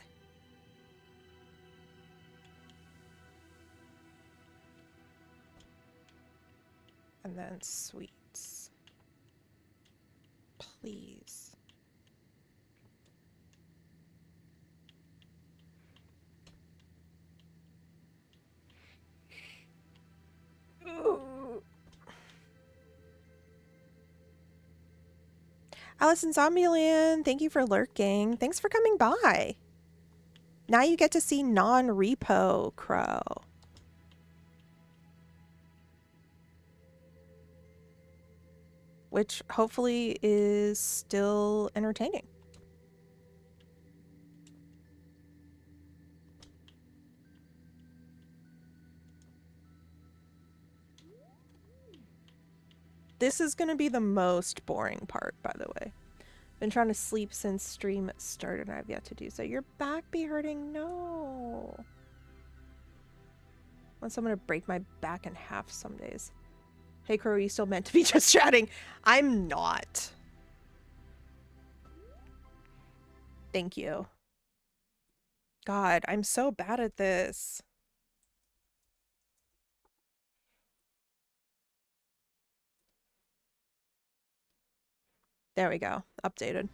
And then sweets. Please. Ooh. Allison Zombieland, thank you for lurking. Thanks for coming by. Now you get to see non-repo Crow. Which hopefully is still entertaining. This is going to be the most boring part, by the way. Been trying to sleep since stream started and I've yet to do so. Your back be hurting? No. Unless I'm going to break my back in half some days. Hey, Crow, are you still meant to be just chatting? I'm not. Thank you. God, I'm so bad at this. There we go. Updated.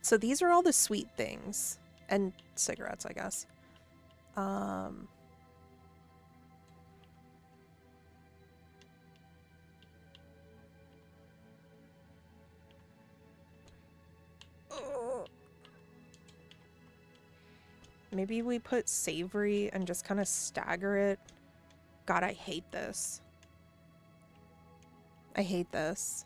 So these are all the sweet things. And cigarettes, I guess. Maybe we put savory and just kind of stagger it. God, I hate this. I hate this.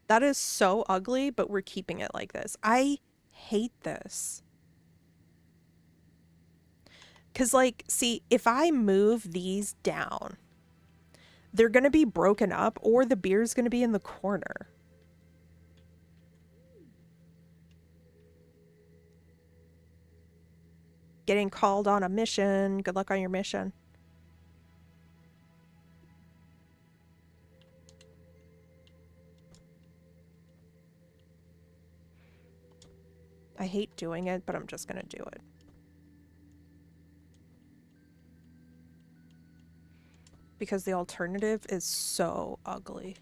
That is so ugly, but we're keeping it like this. I hate this. Because, like, see, if I move these down, they're going to be broken up or the beer's going to be in the corner. Getting called on a mission. Good luck on your mission. I hate doing it, but I'm just going to do it. Because the alternative is so ugly.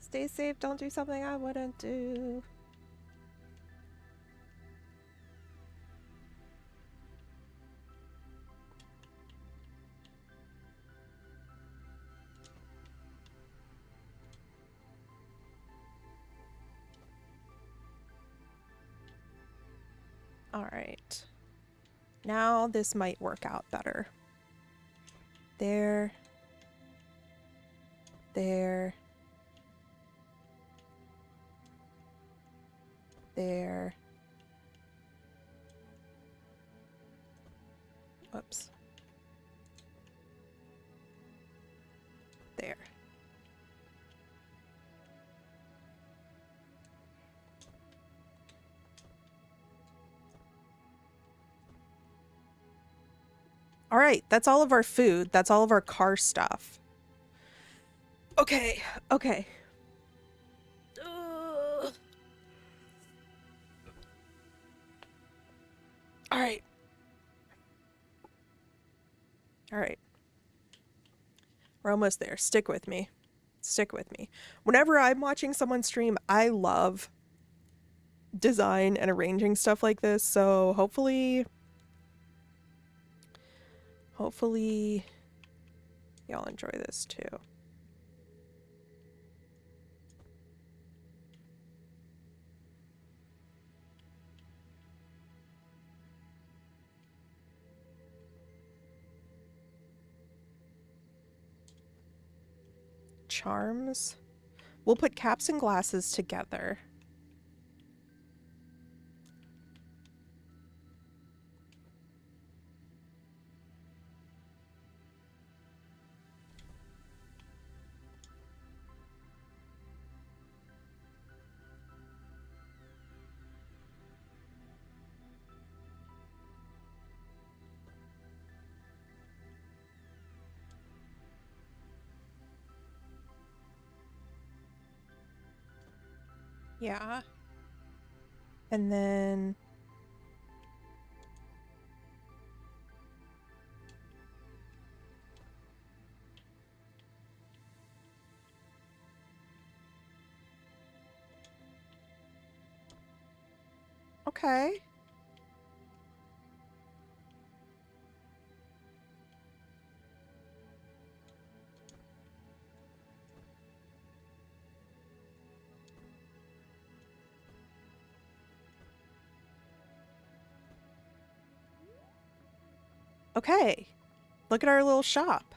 Stay safe, don't do something I wouldn't do. All right. Now this might work out better. There. There. There. Whoops. There. All right, that's all of our food. That's all of our car stuff. Okay, okay. All right. All right. We're almost there. Stick with me. Stick with me. Whenever I'm watching someone stream, I love design and arranging stuff like this, so hopefully y'all enjoy this too. Charms. We'll put caps and glasses together. Yeah. And then okay. Okay. Look at our little shop.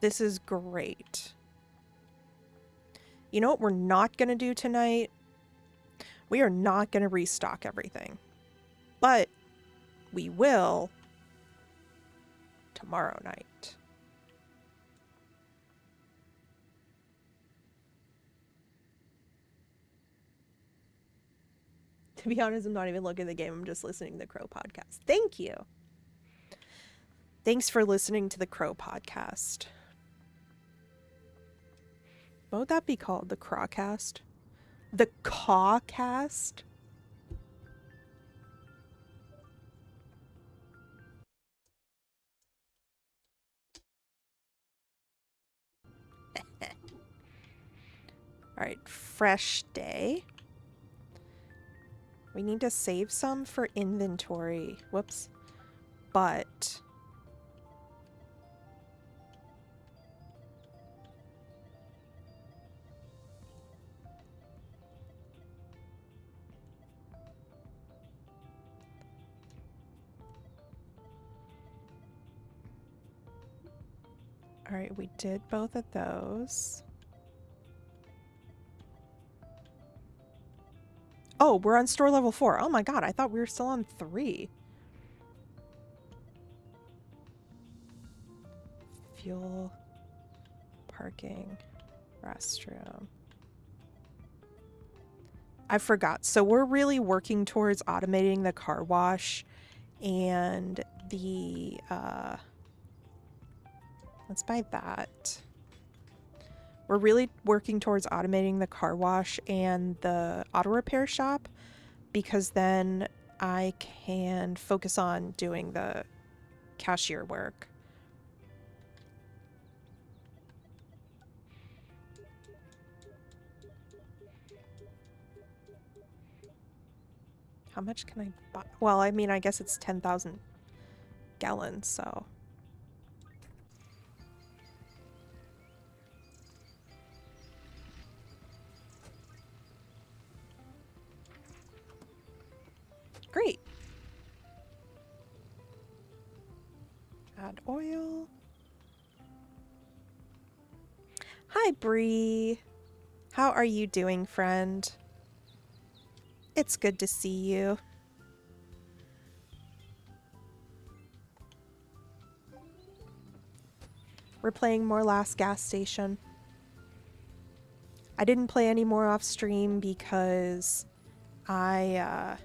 This is great. You know what we're not going to do tonight? We are not going to restock everything. But we will tomorrow night. To be honest, I'm not even looking at the game. I'm just listening to the Crow podcast. Thank you. Thanks for listening to the Crow podcast. What would that be called? The Crawcast? The Cawcast? All right, fresh day. We need to save some for inventory. Whoops. But all right, we did both of those. Oh, we're on store level 4. Oh my god, I thought we were still on 3. Fuel, parking, restroom. I forgot. So we're really working towards automating the car wash and the, let's buy that. We're really working towards automating the car wash and the auto repair shop because then I can focus on doing the cashier work. How much can I buy? Well, I mean, I guess it's 10,000 gallons, so. Great. Add oil. Hi, Bree. How are you doing, friend? It's good to see you. We're playing more Last Gas Station. I didn't play any more off stream because the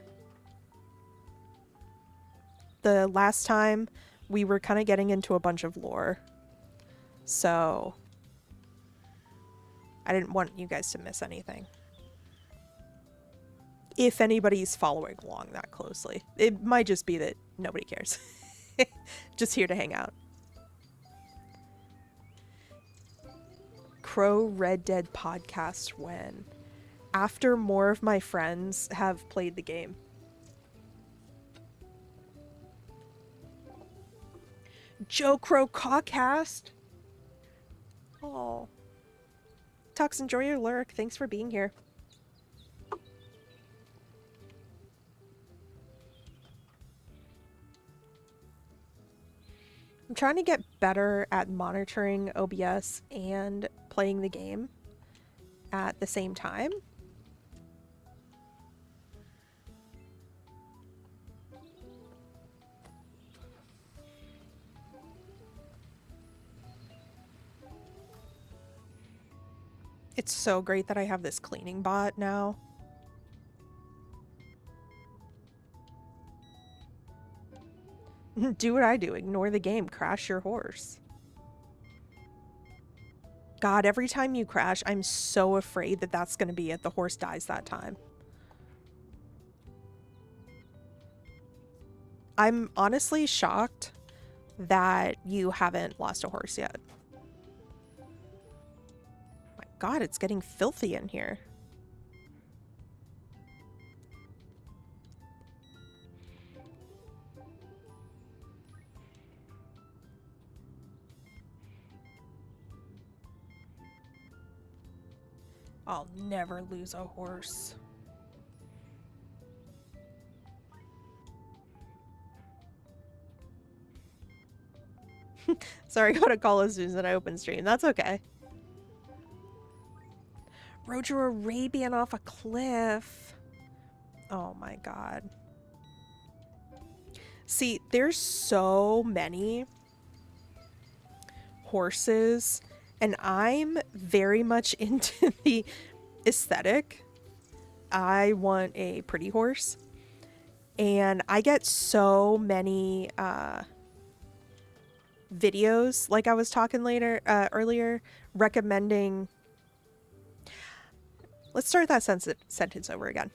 last time we were kind of getting into a bunch of lore. So I didn't want you guys to miss anything. If anybody's following along that closely. It might just be that nobody cares. Just here to hang out. Crow Red Dead podcast when? After more of my friends have played the game. Joe Crow Cawcast. Oh. Tux, enjoy your lurk. Thanks for being here. I'm trying to get better at monitoring OBS and playing the game at the same time. It's so great that I have this cleaning bot now. Do what I do. Ignore the game. Crash your horse. God, every time you crash, I'm so afraid that that's going to be it. The horse dies that time. I'm honestly shocked that you haven't lost a horse yet. My God, it's getting filthy in here. I'll never lose a horse. Sorry, I got a call as soon as I open stream. That's okay. Roger Arabian off a cliff. Oh my God. See, there's so many horses, and I'm very much into the aesthetic. I want a pretty horse, and I get so many videos, like I was talking earlier, recommending. Let's start that sentence over again.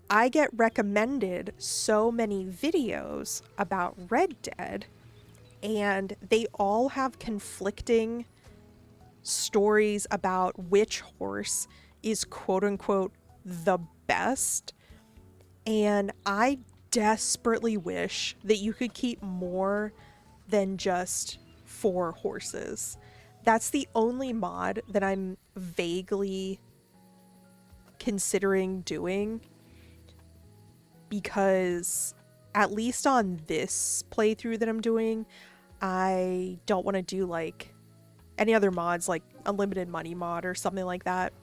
I get recommended so many videos about Red Dead, and they all have conflicting stories about which horse is quote unquote the best. And I desperately wish that you could keep more than just 4 horses. That's the only mod that I'm vaguely considering doing, because at least on this playthrough that I'm doing, I don't want to do like any other mods, like Unlimited Money mod or something like that.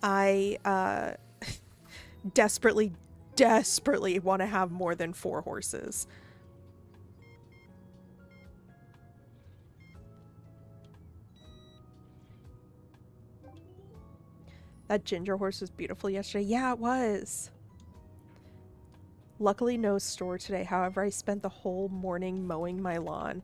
I desperately want to have more than 4 horses. That ginger horse was beautiful yesterday. Yeah, it was. Luckily, no store today. However, I spent the whole morning mowing my lawn.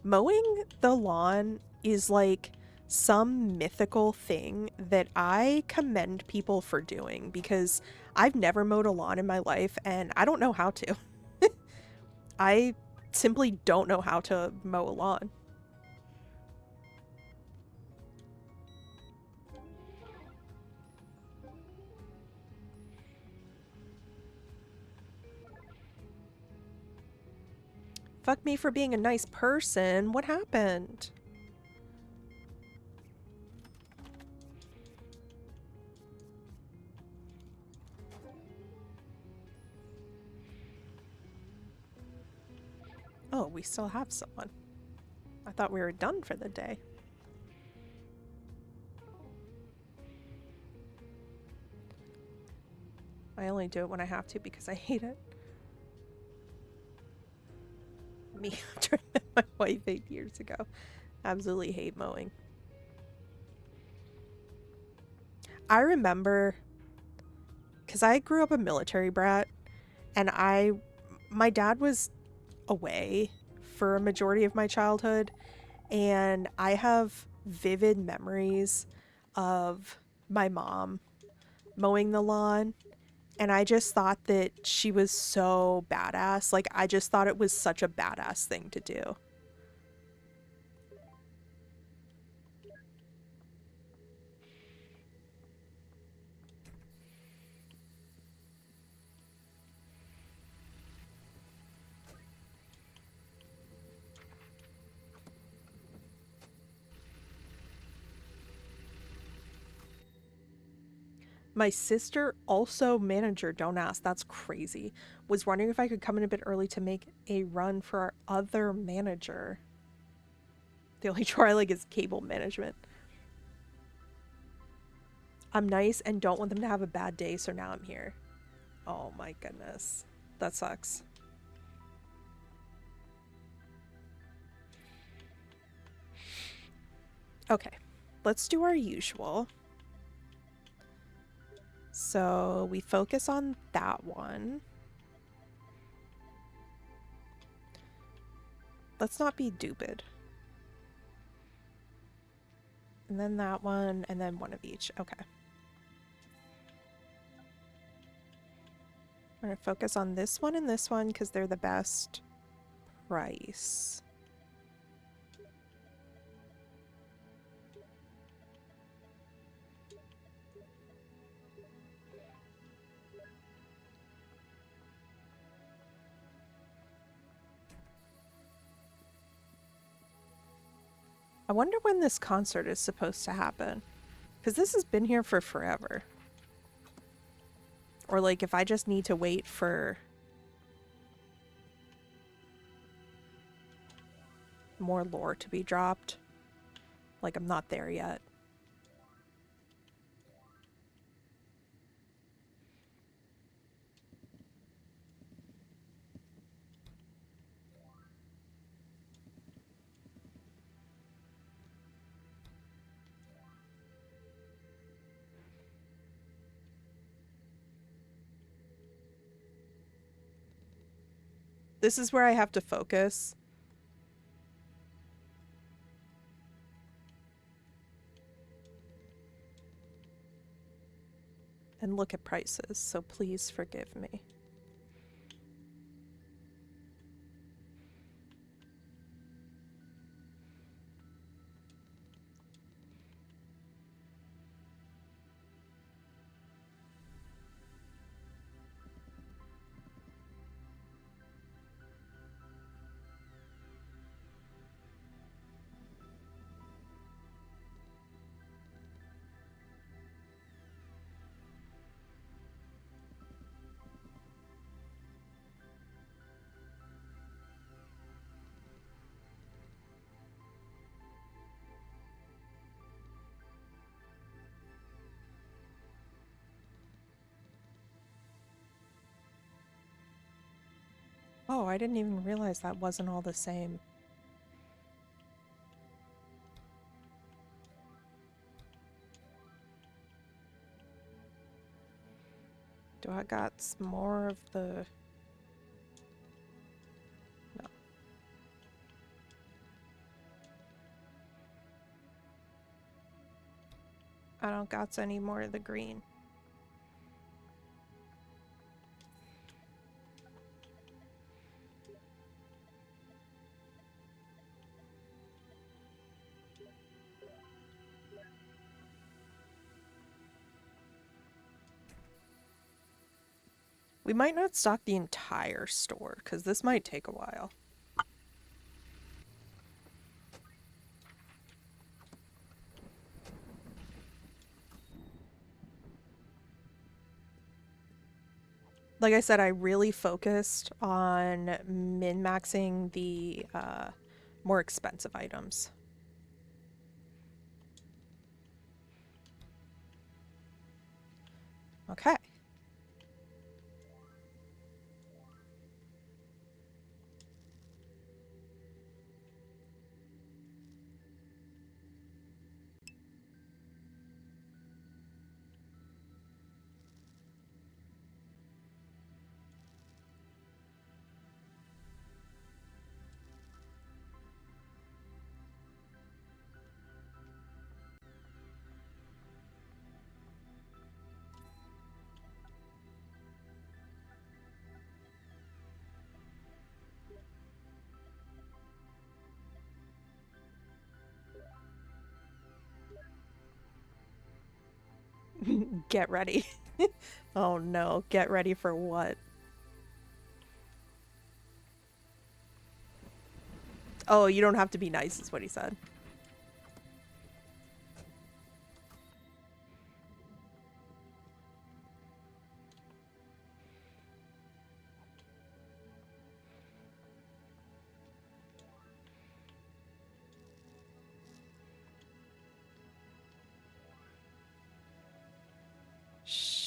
Mowing the lawn is like some mythical thing that I commend people for doing, because I've never mowed a lawn in my life and I don't know how to. I simply don't know how to mow a lawn. Fuck me for being a nice person. What happened? Oh, we still have someone. I thought we were done for the day. I only do it when I have to because I hate it. Me after I met my wife 8 years ago. Absolutely hate mowing. I remember, because I grew up a military brat, and my dad was away for a majority of my childhood, and I have vivid memories of my mom mowing the lawn, and I just thought that she was so badass. Like, I just thought it was such a badass thing to do. My sister, also manager, don't ask, that's crazy, was wondering if I could come in a bit early to make a run for our other manager. The only chore I like is cable management. I'm nice and don't want them to have a bad day, so now I'm here. Oh my goodness. That sucks. Okay, let's do our usual. So we focus on that one. Let's not be stupid. And then that one, and then one of each. Okay. I'm going to focus on this one and this one because they're the best price. I wonder when this concert is supposed to happen. Because this has been here for forever. Or like if I just need to wait for more lore to be dropped. Like I'm not there yet. This is where I have to focus. And look at prices, so please forgive me. Oh, I didn't even realize that wasn't all the same. Do I got more of the... No. I don't got any more of the green. We might not stock the entire store, because this might take a while. Like I said, I really focused on min-maxing the more expensive items. Okay. Get ready. Oh no, get ready for what? Oh, you don't have to be nice, is what he said.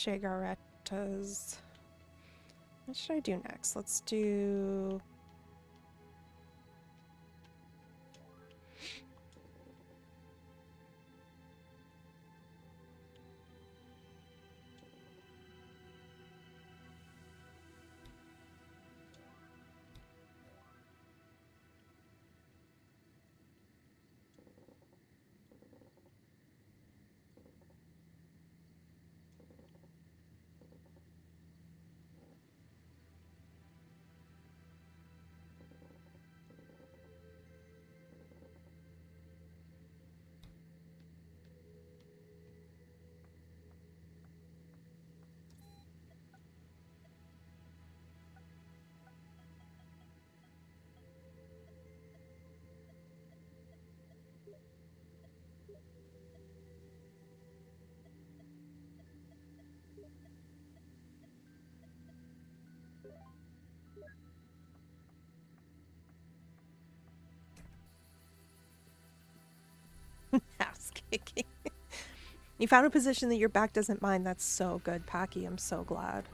Cigarettas. What should I do next? Let's do... ass kicking. You found a position that your back doesn't mind. That's so good, Packy. I'm so glad.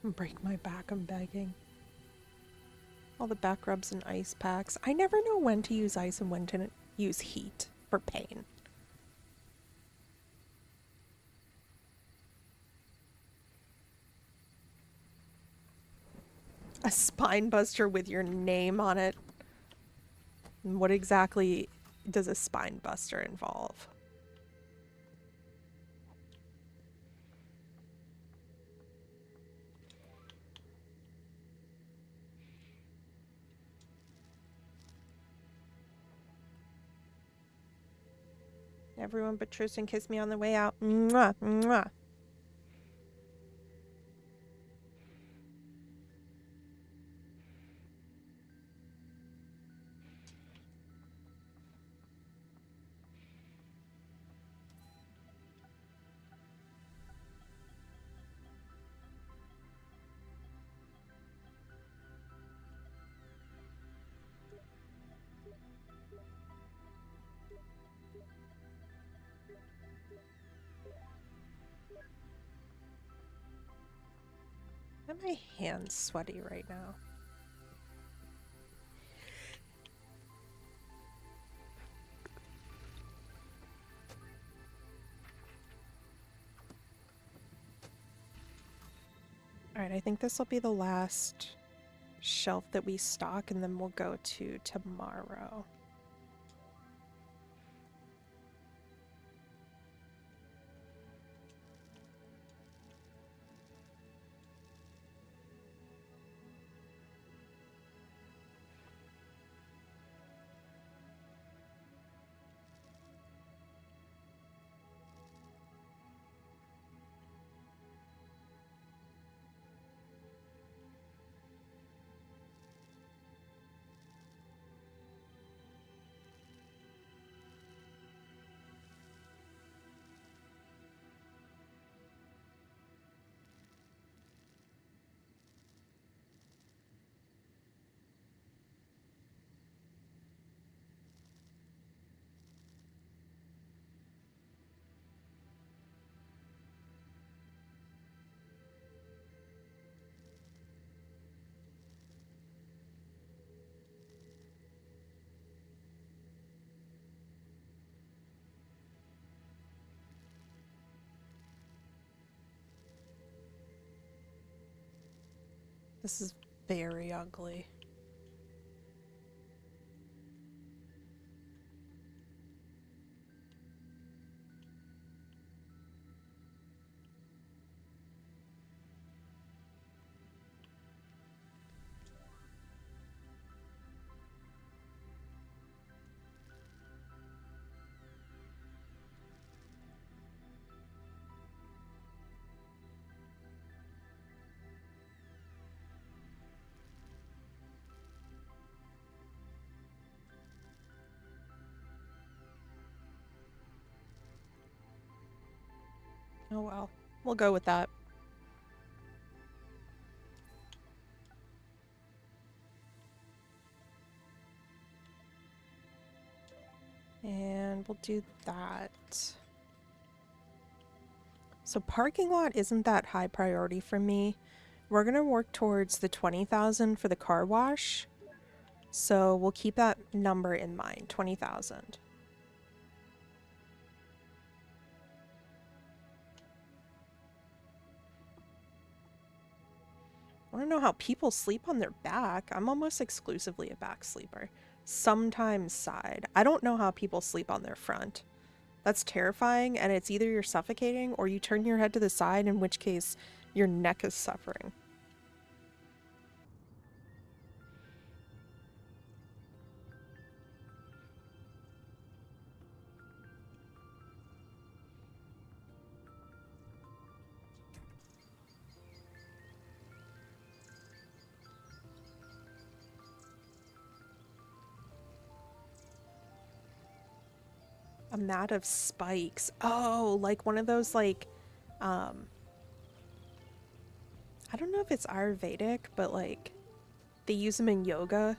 Break my back, I'm begging. All the back rubs and ice packs. I never know when to use ice and when to use heat for pain. A spine buster with your name on it. What exactly does a spine buster involve? Everyone but Tristan kissed me on the way out. Mwah, mwah. Why are my hands sweaty right now? Alright, I think this will be the last shelf that we stock, and then we'll go to tomorrow. This is very ugly. Oh well, we'll go with that. And we'll do that. So parking lot isn't that high priority for me. We're gonna work towards the 20,000 for the car wash. So we'll keep that number in mind, 20,000. I don't know how people sleep on their back. I'm almost exclusively a back sleeper. Sometimes side. I don't know how people sleep on their front. That's terrifying, and it's either you're suffocating or you turn your head to the side, in which case your neck is suffering. A mat of spikes. Oh, like one of those, like, I don't know if it's Ayurvedic, but like they use them in yoga.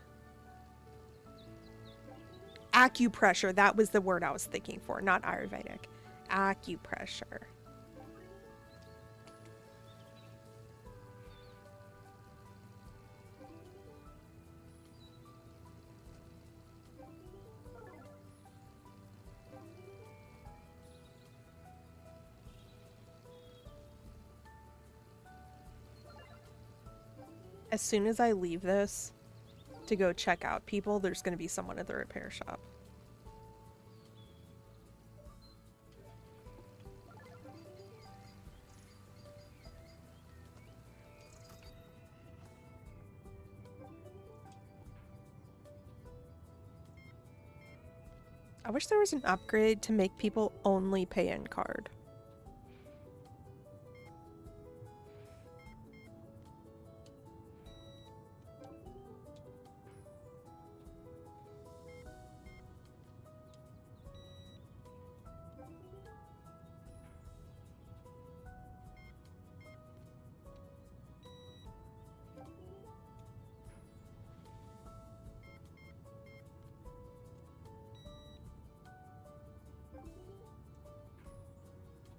Acupressure, that was the word I was thinking for, not Ayurvedic. Acupressure. As soon as I leave this to go check out people, there's going to be someone at the repair shop. I wish there was an upgrade to make people only pay in card.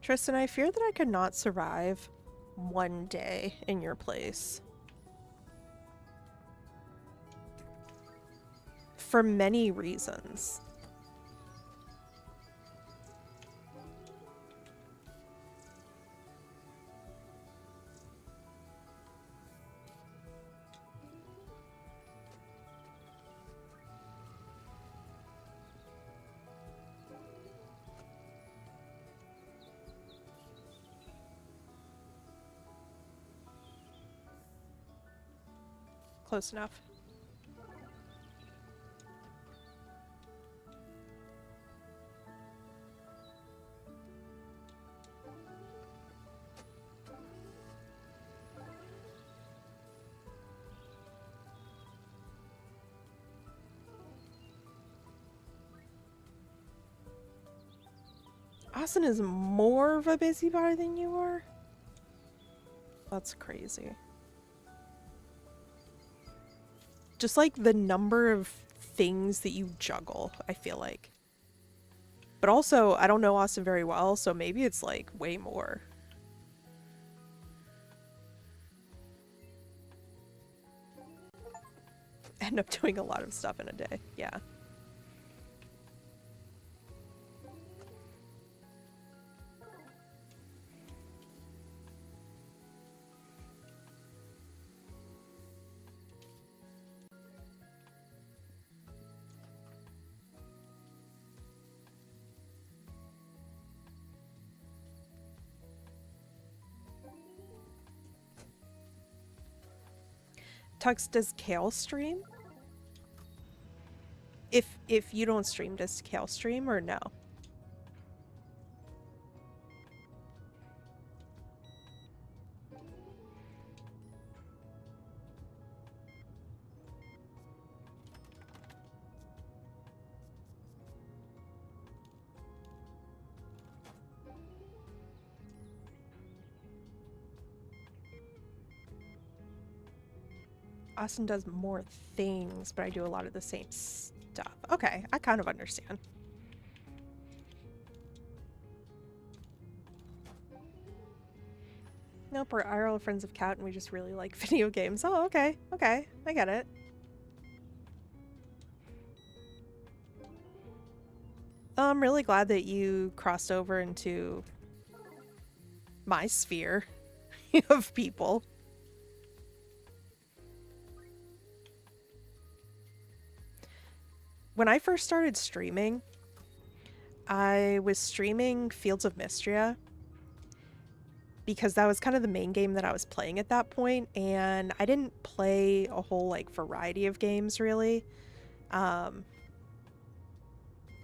Tristan, I fear that I could not survive one day in your place. For many reasons. Close enough. Austin is more of a busybody than you are? That's crazy. Just like the number of things that you juggle, I feel like. But also, I don't know Austin very well, so maybe it's like way more. End up doing a lot of stuff in a day, yeah. Tux, does Kale stream? If you don't stream, does Kale stream or no? Austin does more things, but I do a lot of the same stuff. Okay, I kind of understand. Nope, we're IRL friends of Cat and we just really like video games. Oh, okay, okay, I get it. I'm really glad that you crossed over into my sphere of people. When I first started streaming, I was streaming Fields of Mystria because that was kind of the main game that I was playing at that point, and I didn't play a whole like variety of games really. I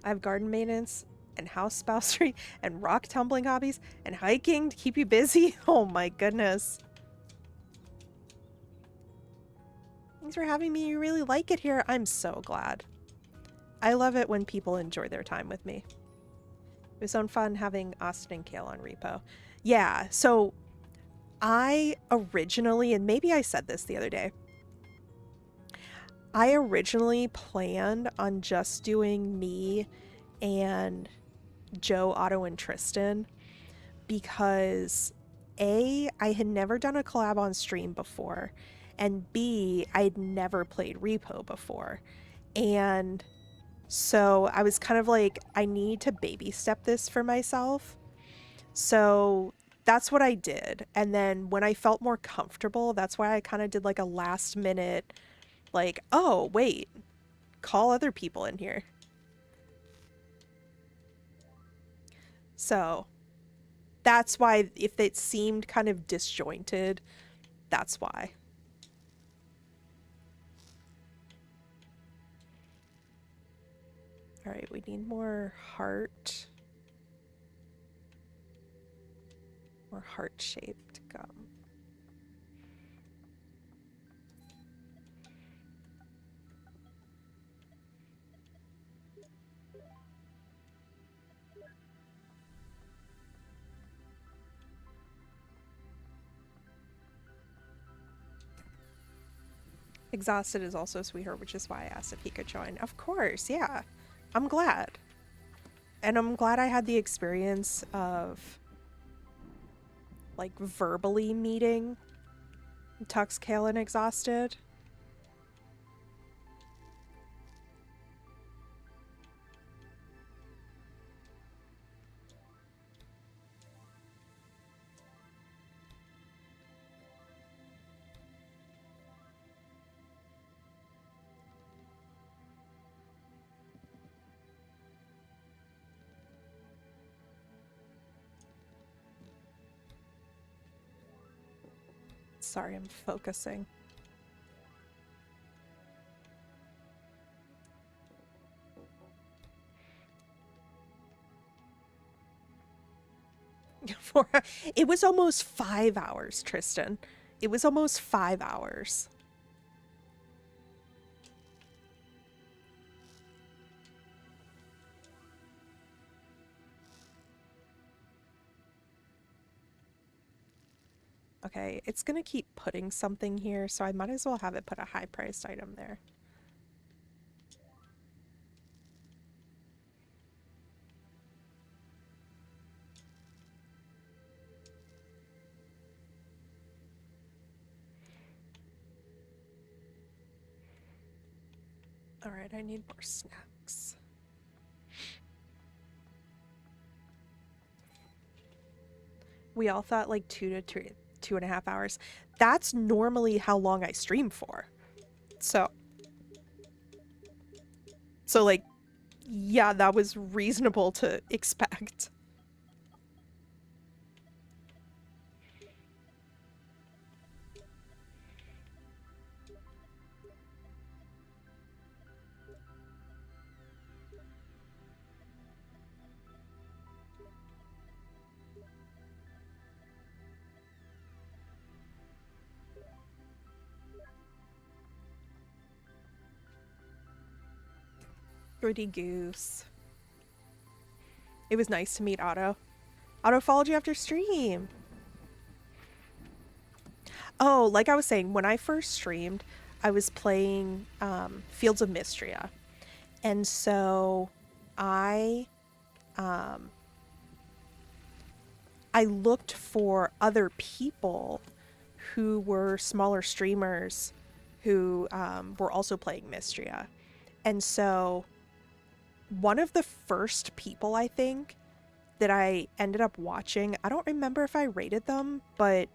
have garden maintenance and house spousery and rock tumbling hobbies and hiking to keep you busy. Oh my goodness. Thanks for having me. You really like it here. I'm so glad. I love it when people enjoy their time with me. It was so fun having Austin and Kale on Repo. Yeah, so I originally, and maybe I said this the other day, I originally planned on just doing me and Joe, Otto, and Tristan because A, I had never done a collab on stream before, and B, I had never played Repo before. And so I was kind of like, I need to baby step this for myself. So That's what I did. And then when I felt more comfortable, that's why I kind of did like a last minute, like, oh, wait, call other people in here. So that's why, if it seemed kind of disjointed, that's why. All right, we need more heart. More heart-shaped gum. Exhausted is also a sweetheart, which is why I asked if he could join. Of course, yeah. I'm glad. And I'm glad I had the experience of, like, verbally meeting Tux, Kale, and Exhausted. Sorry, I'm focusing. It was almost 5 hours, Tristan. It was almost 5 hours. Okay, it's gonna keep putting something here, so I might as well have it put a high-priced item there. Alright, I need more snacks. We all thought like 2.5 hours. That's normally how long I stream for. So like, yeah, that was reasonable to expect. Goody goose. It was nice to meet Otto. Otto followed you after stream. Oh, like I was saying, when I first streamed, I was playing Fields of Mystria. And so I looked for other people who were smaller streamers who were also playing Mystria. And so one of the first people, I think, that I ended up watching, I don't remember if I rated them, but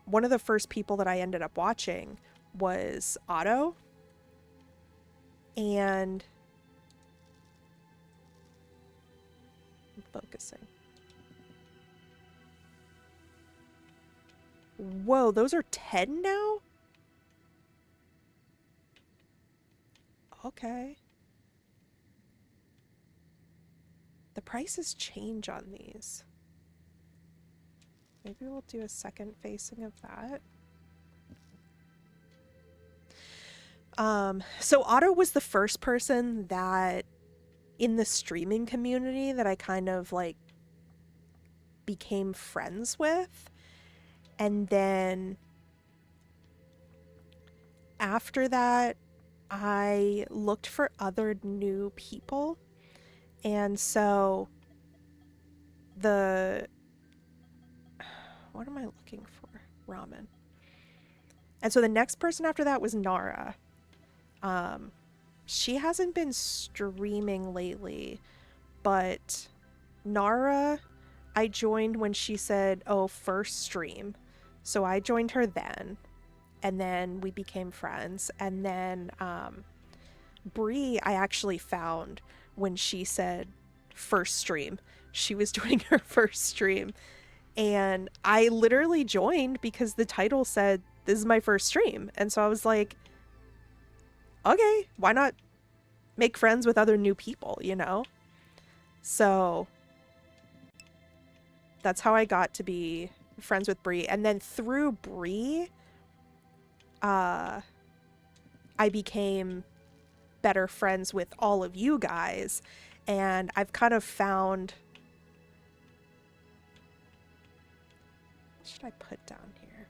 one of the first people that I ended up watching was Otto. And I'm focusing. Whoa, those are 10 now? Okay. The prices change on these. Maybe we'll do a second facing of that. So Otto was the first person that in the streaming community that I kind of like became friends with. And then after that, I looked for other new people. And so what am I looking for? Ramen. And so the next person after that was Nara. She hasn't been streaming lately, but Nara, I joined when she said, oh, first stream. So I joined her then, and then we became friends. And then Bree, I actually found when she said first stream. She was doing her first stream. And I literally joined because the title said, this is my first stream. And so I was like, okay, why not make friends with other new people, you know? So that's how I got to be friends with Bree. And then through Bree, I became better friends with all of you guys. And I've kind of found... What should I put down here?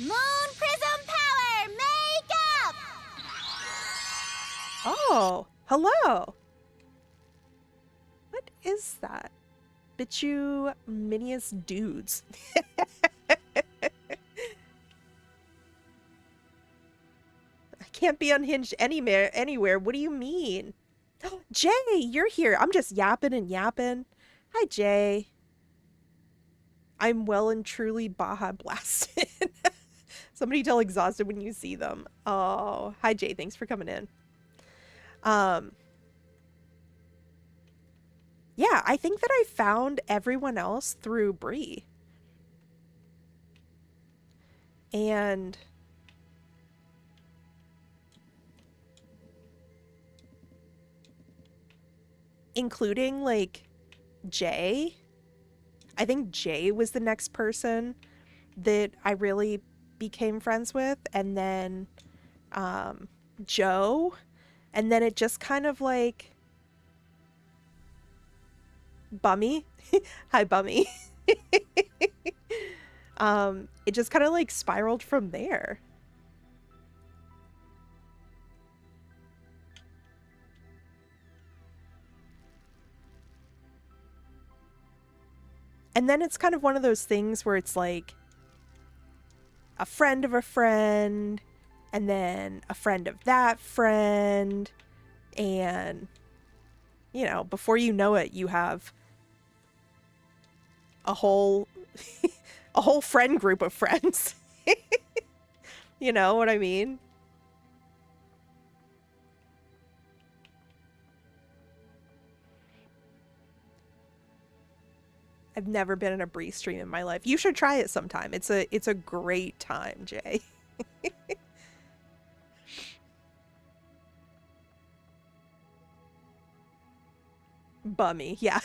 Moon Prism Power, make up! Oh, hello. What is that? Bituminous dudes. I can't be unhinged anywhere. What do you mean? Jay, you're here. I'm just yapping and yapping. Hi, Jay. I'm well and truly Baja blasted. Somebody tell Exhausted when you see them. Oh, hi, Jay. Thanks for coming in. Yeah, I think that I found everyone else through Bree. And including like Jay. I think Jay was the next person that I really became friends with, and then Joe, and then it just kind of like Bummy. Hi, Bummy. It just kind of like spiraled from there. And then it's kind of one of those things where it's like a friend of a friend, and then a friend of that friend, and you know, before you know it, you have a whole a whole friend group of friends. You know what I mean? I've never been in a Bree stream in my life. You should try it sometime. It's a great time, Jay. Bummy, yeah.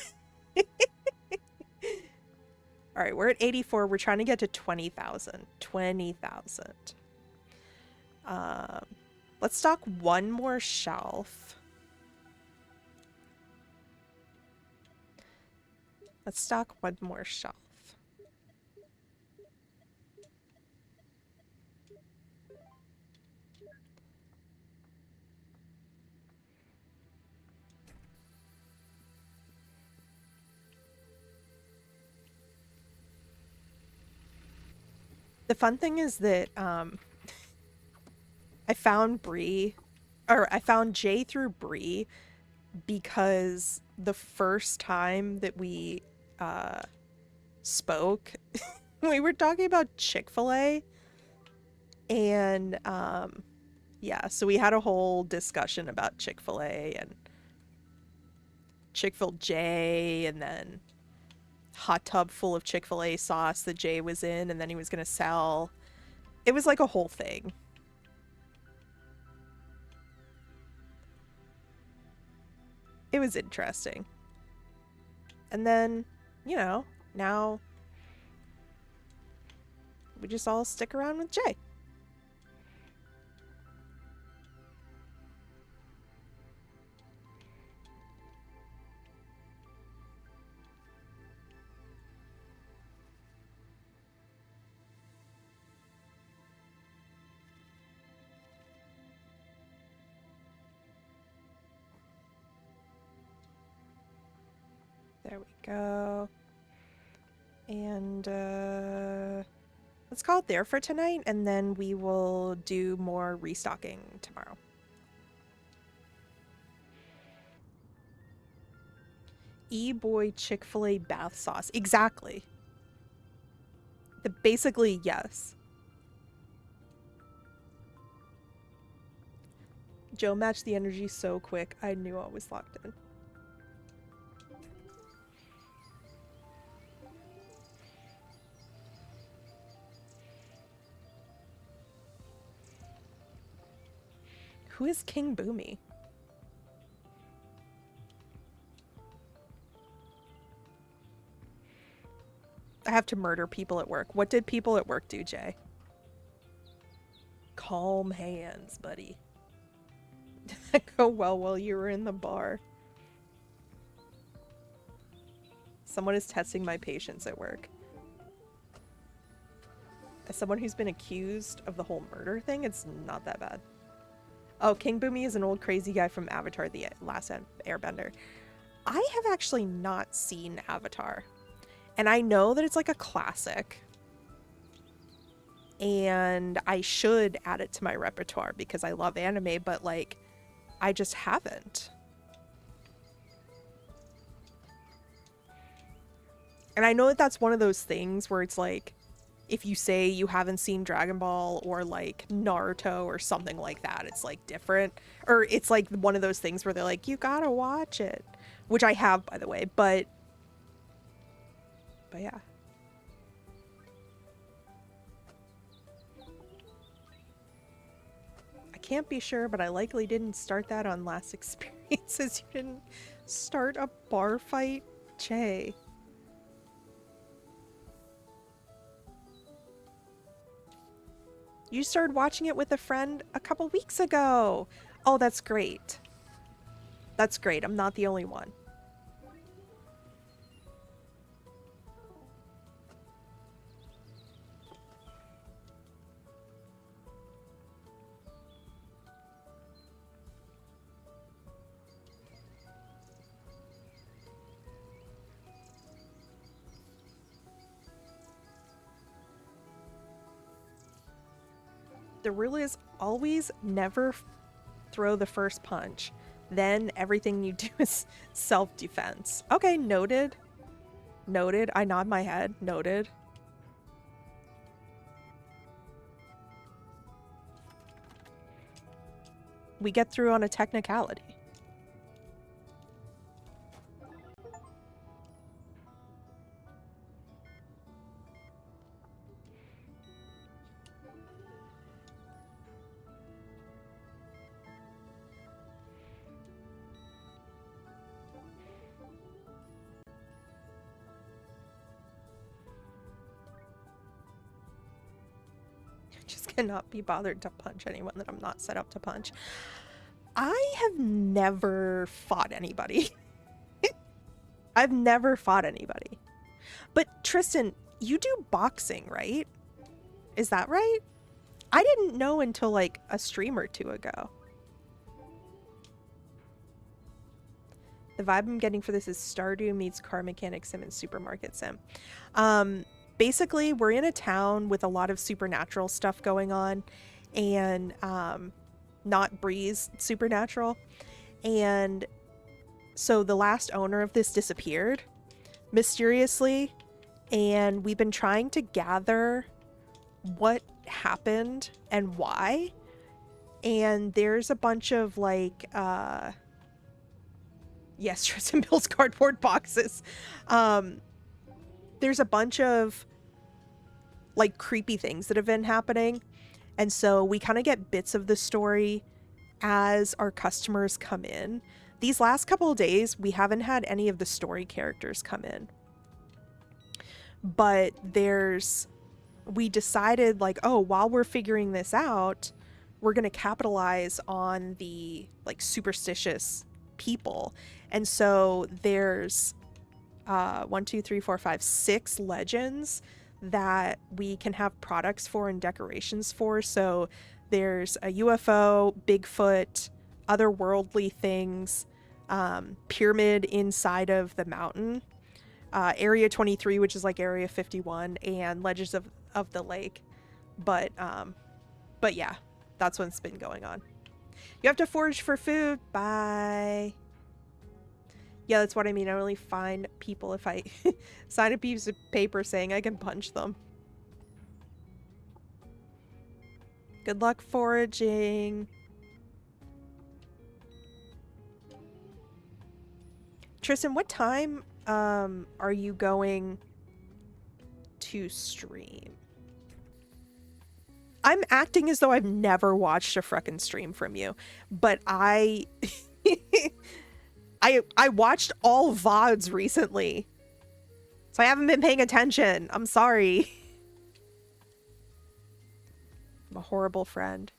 All right, we're at 84. We're trying to get to 20,000. 20,000. Let's stock one more shelf. Let's stock one more shelf. The fun thing is that I found Bree, or I found Jay through Bree, because the first time that we spoke, we were talking about Chick-fil-A, and yeah, so we had a whole discussion about Chick-fil-A and Chick-fil-J, and then hot tub full of Chick-fil-A sauce that Jay was in, and then he was gonna sell. It was like a whole thing. It was interesting. And then, you know, now we just all stick around with Jay. There we go. And let's call it there for tonight, and then we will do more restocking tomorrow. E-boy Chick-fil-A bath sauce. Exactly. Basically, yes. Joe matched the energy so quick. I knew I was locked in. Who is King Boomy? I have to murder people at work. What did people at work do, Jay? Calm hands, buddy. Did that go well while you were in the bar? Someone is testing my patience at work. As someone who's been accused of the whole murder thing, it's not that bad. Oh, King Boomy is an old crazy guy from Avatar: The Last Airbender. I have actually not seen Avatar. And I know that it's like a classic. And I should add it to my repertoire because I love anime, but like, I just haven't. And I know that that's one of those things where it's like, if you say you haven't seen Dragon Ball or like Naruto or something like that, it's like different. Or it's like one of those things where they're like, you gotta watch it. Which I have, by the way, but yeah. I can't be sure, but I likely didn't start that on last experiences. You didn't start a bar fight, Jay. You started watching it with a friend a couple weeks ago. Oh, that's great. That's great. I'm not the only one. The rule is always never throw the first punch. Then everything you do is self-defense. Okay, noted. Noted. I nod my head. Noted. We get through on a technicality. Just cannot be bothered to punch anyone that I'm not set up to punch. I have never fought anybody. I've never fought anybody. But Tristan, you do boxing, right? Is that right? I didn't know until like a stream or two ago. The vibe I'm getting for this is Stardew meets car mechanic sim and supermarket sim. Basically, we're in a town with a lot of supernatural stuff going on, and not Bree's supernatural. And so the last owner of this disappeared mysteriously, and we've been trying to gather what happened and why. And there's a bunch of like yes, Tristan builds cardboard boxes. There's a bunch of like creepy things that have been happening, and so we kind of get bits of the story as our customers come in. These last couple of days we haven't had any of the story characters come in, but we decided like, oh, while we're figuring this out, we're gonna capitalize on the like superstitious people. And so there's 6 legends that we can have products for and decorations for. So there's a UFO, Bigfoot, otherworldly things, pyramid inside of the mountain, Area 23, which is like Area 51, and Legends of the Lake. But yeah, that's what's been going on. You have to forage for food. Bye. Yeah, that's what I mean. I only find people if I sign a piece of paper saying I can punch them. Good luck foraging. Tristan, what time are you going to stream? I'm acting as though I've never watched a frickin' stream from you, but I watched all VODs recently. So I haven't been paying attention. I'm sorry. I'm a horrible friend.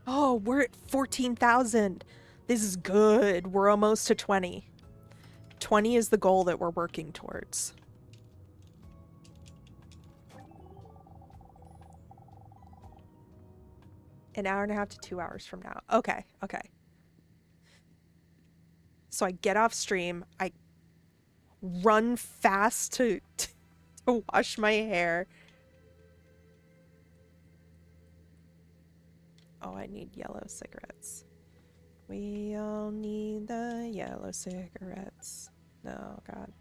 Oh, we're at 14,000. This is good. We're almost to 20. 20 is the goal that we're working towards. An hour and a half to 2 hours from now. Okay, okay. So I get off stream. I run fast to wash my hair. Oh, I need yellow cigarettes. We all need the yellow cigarettes. No, God.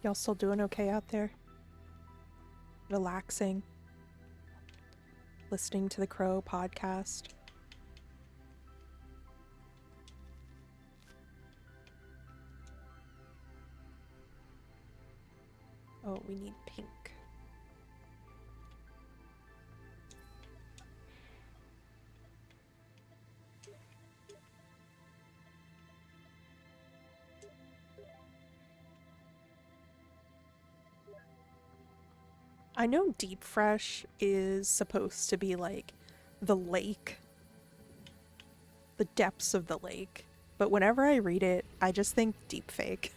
Y'all still doing okay out there? Relaxing? Listening to the Crow podcast? Oh, we need pink. I know Deep Fresh is supposed to be like the lake, the depths of the lake, but whenever I read it, I just think deep fake.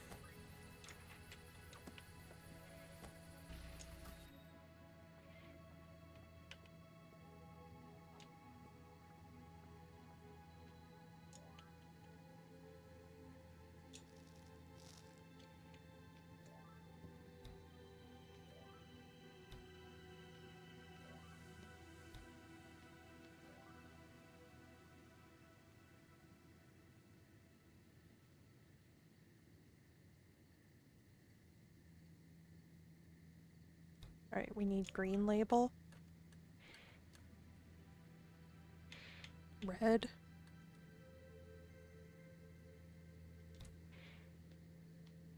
All right, we need green label. Red.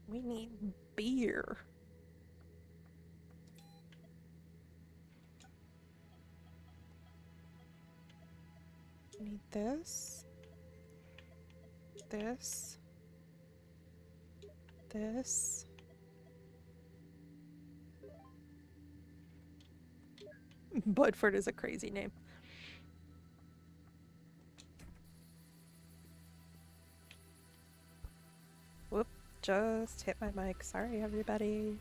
We need beer. We need this. This. This. Budford is a crazy name. Whoop, just hit my mic. Sorry, everybody.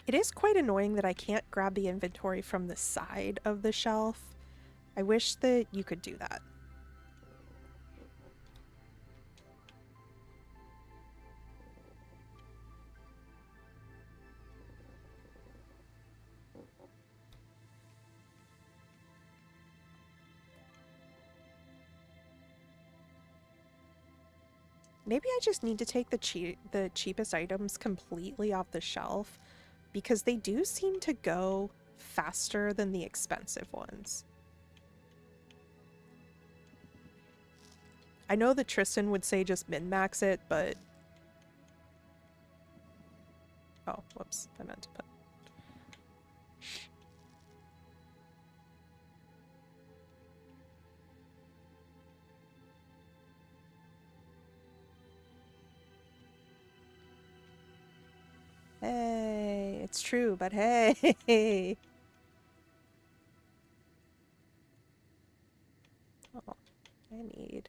It is quite annoying that I can't grab the inventory from the side of the shelf. I wish that you could do that. Maybe I just need to take the cheapest items completely off the shelf, because they do seem to go faster than the expensive ones. I know that Tristan would say just min-max it, but... Oh, whoops. I meant to put... Hey, it's true, but hey! Oh, I need...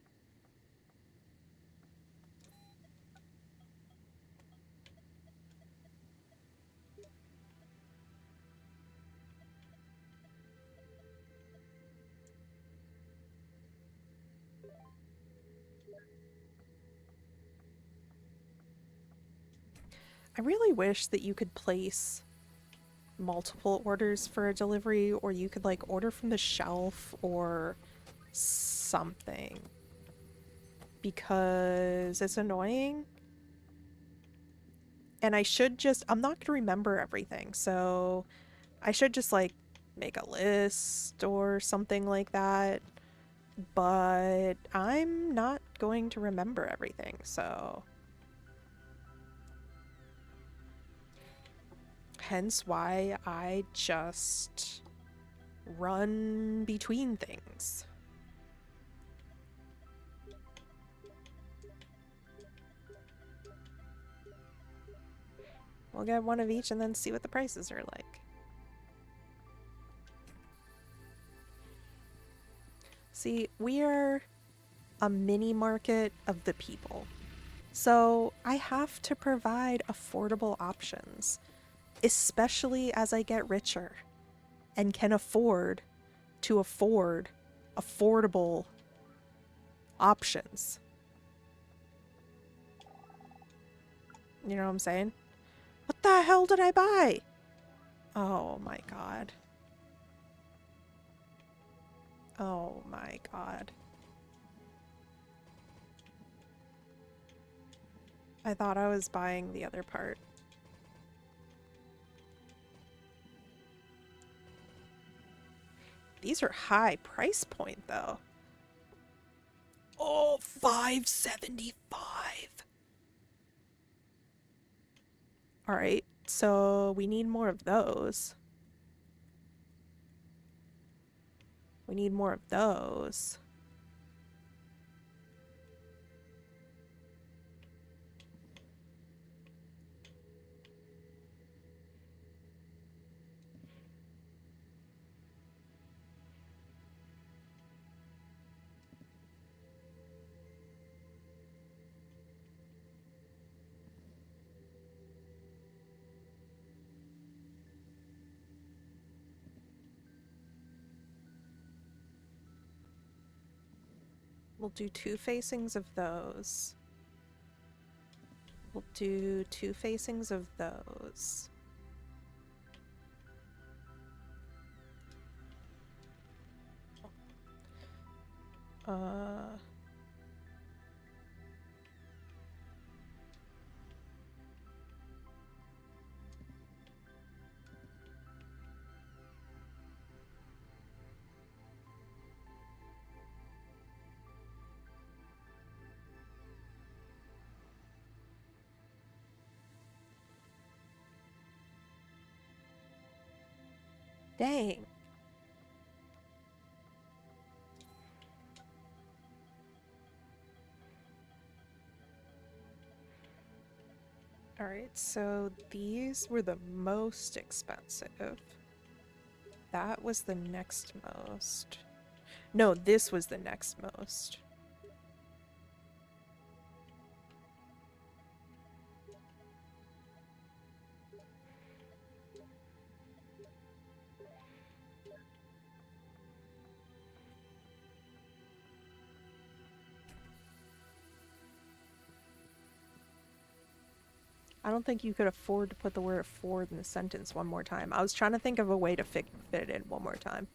I really wish that you could place multiple orders for a delivery, or you could like order from the shelf or something, because it's annoying. And I'm not gonna remember everything, so I should just like make a list or something like that, but I'm not going to remember everything, so hence why I just run between things. We'll get one of each and then see what the prices are like. See, we're a mini market of the people. So I have to provide affordable options, especially as I get richer and can afford to afford affordable options. You know what I'm saying? What the hell did I buy? Oh my god. Oh my god. I thought I was buying the other part. These are high price point though. Oh, $5.75. All right, so we need more of those. We need more of those. We'll do 2 facings of those. We'll do 2 facings of those. Dang. Alright, so these were the most expensive. That was the next most. No, this was the next most. I don't think you could afford to put the word afford in the sentence one more time. I was trying to think of a way to fit it in one more time.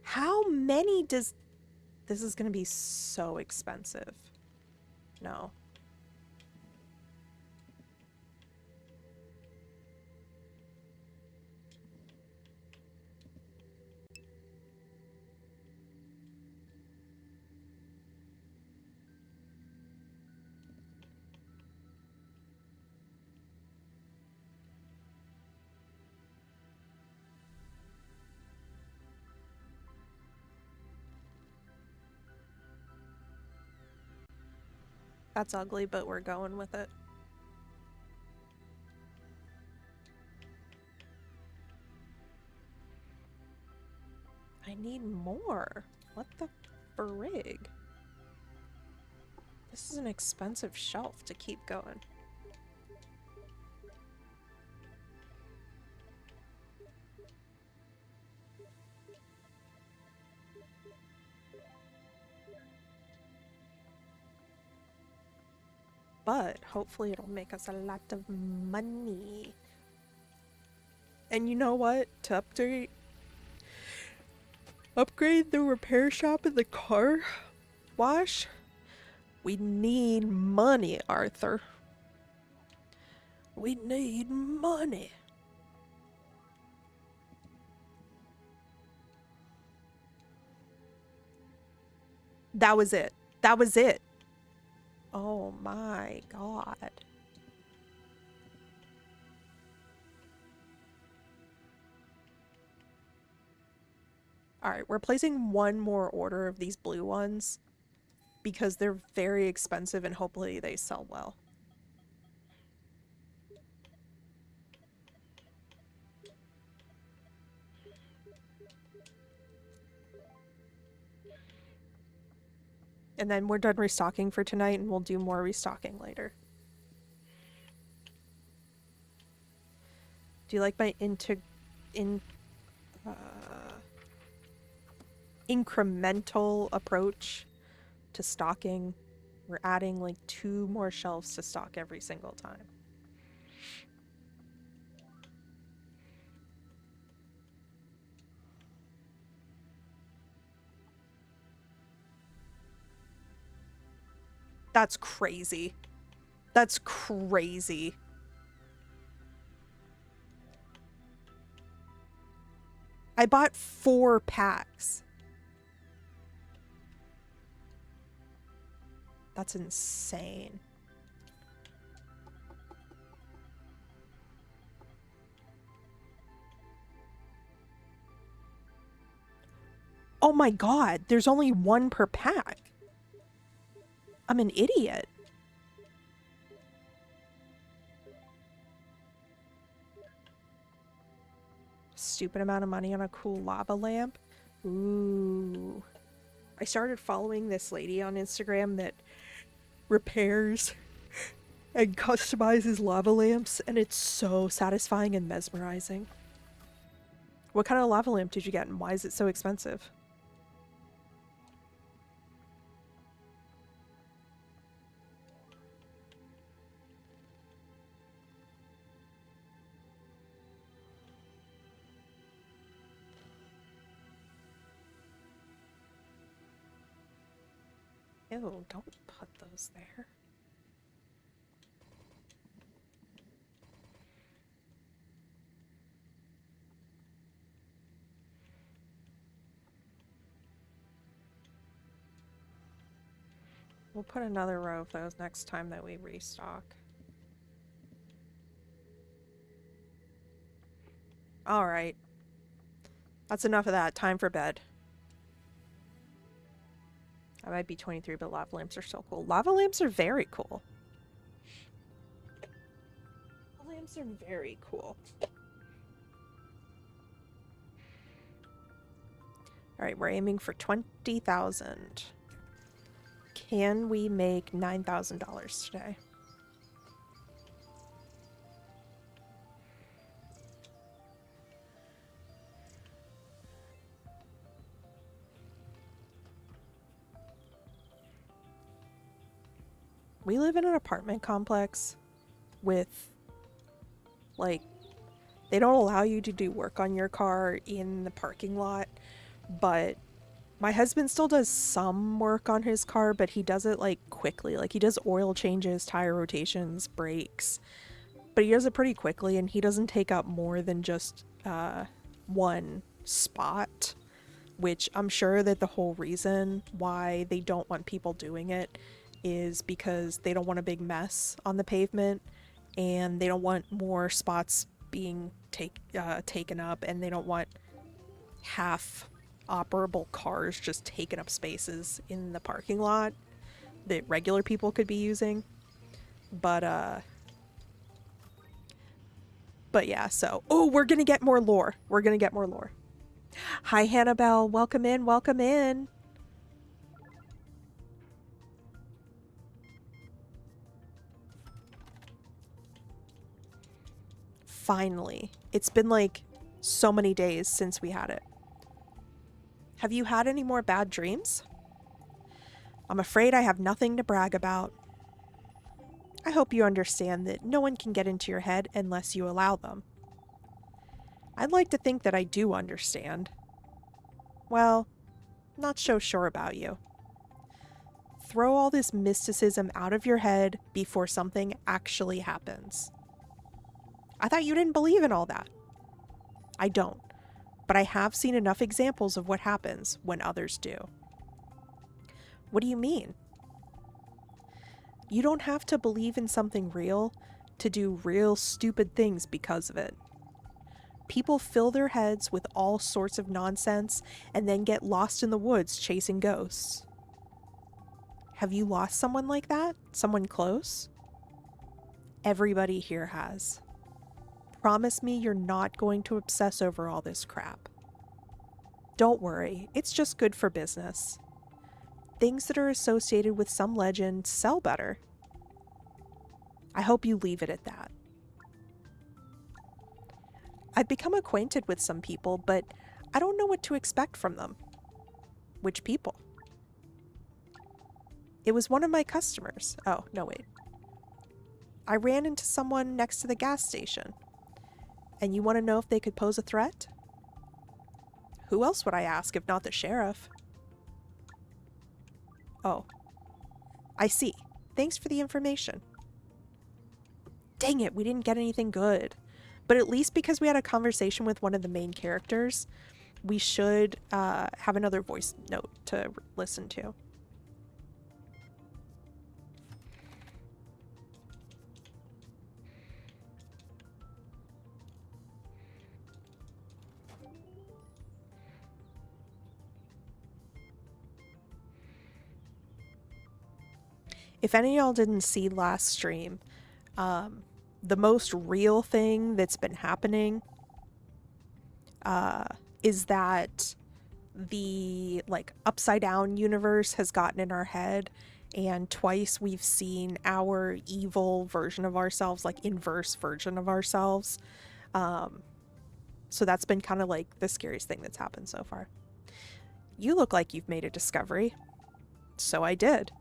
How many does... This is gonna be so expensive. No. That's ugly, but we're going with it. I need more. What the frig? This is an expensive shelf to keep going. But hopefully it'll make us a lot of money. And you know what? To upgrade the repair shop in the car wash, we need money, Arthur. We need money. That was it. That was it. Oh my god. Alright, we're placing one more order of these blue ones because they're very expensive and hopefully they sell well. And then we're done restocking for tonight and we'll do more restocking later. Do you like my incremental approach to stocking? We're adding like 2 more shelves to stock every single time. That's crazy. That's crazy. I bought 4 packs. That's insane. Oh my god, there's only 1 per pack. I'm an idiot. Stupid amount of money on a cool lava lamp. Ooh. I started following this lady on Instagram that repairs and customizes lava lamps, and it's so satisfying and mesmerizing. What kind of lava lamp did you get, and why is it so expensive? Ew, don't put those there. We'll put another row of those next time that we restock. Alright. That's enough of that. Time for bed. I might be 23, but lava lamps are so cool. Lava lamps are very cool. Lava lamps are very cool. Alright, we're aiming for 20,000. Can we make $9,000 today? We live in an apartment complex with, like, they don't allow you to do work on your car in the parking lot, but my husband still does some work on his car, but he does it like quickly. Like he does oil changes, tire rotations, brakes, but he does it pretty quickly, and he doesn't take up more than just one spot, which I'm sure that the whole reason why they don't want people doing it is because they don't want a big mess on the pavement, and they don't want more spots being taken up, and they don't want half operable cars just taking up spaces in the parking lot that regular people could be using. But yeah, so we're gonna get more lore. We're gonna get more lore. Hi, Hannibal. Welcome in. Welcome in. Finally. It's been like so many days since we had it. Have you had any more bad dreams? I'm afraid I have nothing to brag about. I hope you understand that no one can get into your head unless you allow them. I'd like to think that I do understand. Well, not so sure about you. Throw all this mysticism out of your head before something actually happens. I thought you didn't believe in all that. I don't, but I have seen enough examples of what happens when others do. What do you mean? You don't have to believe in something real to do real stupid things because of it. People fill their heads with all sorts of nonsense and then get lost in the woods chasing ghosts. Have you lost someone like that? Someone close? Everybody here has. Promise me you're not going to obsess over all this crap. Don't worry, it's just good for business. Things that are associated with some legend sell better. I hope you leave it at that. I've become acquainted with some people, but I don't know what to expect from them. Which people? It was one of my customers. Oh, no, wait. I ran into someone next to the gas station. And you want to know if they could pose a threat? Who else would I ask if not the sheriff? Oh. I see. Thanks for the information. Dang it, we didn't get anything good. But at least because we had a conversation with one of the main characters, we should have another voice note to listen to. If any of y'all didn't see last stream, the most real thing that's been happening is that the upside down universe has gotten in our head, and twice we've seen our evil version of ourselves, like inverse version of ourselves. So that's been kind of like the scariest thing that's happened so far. You look like you've made a discovery. So I did.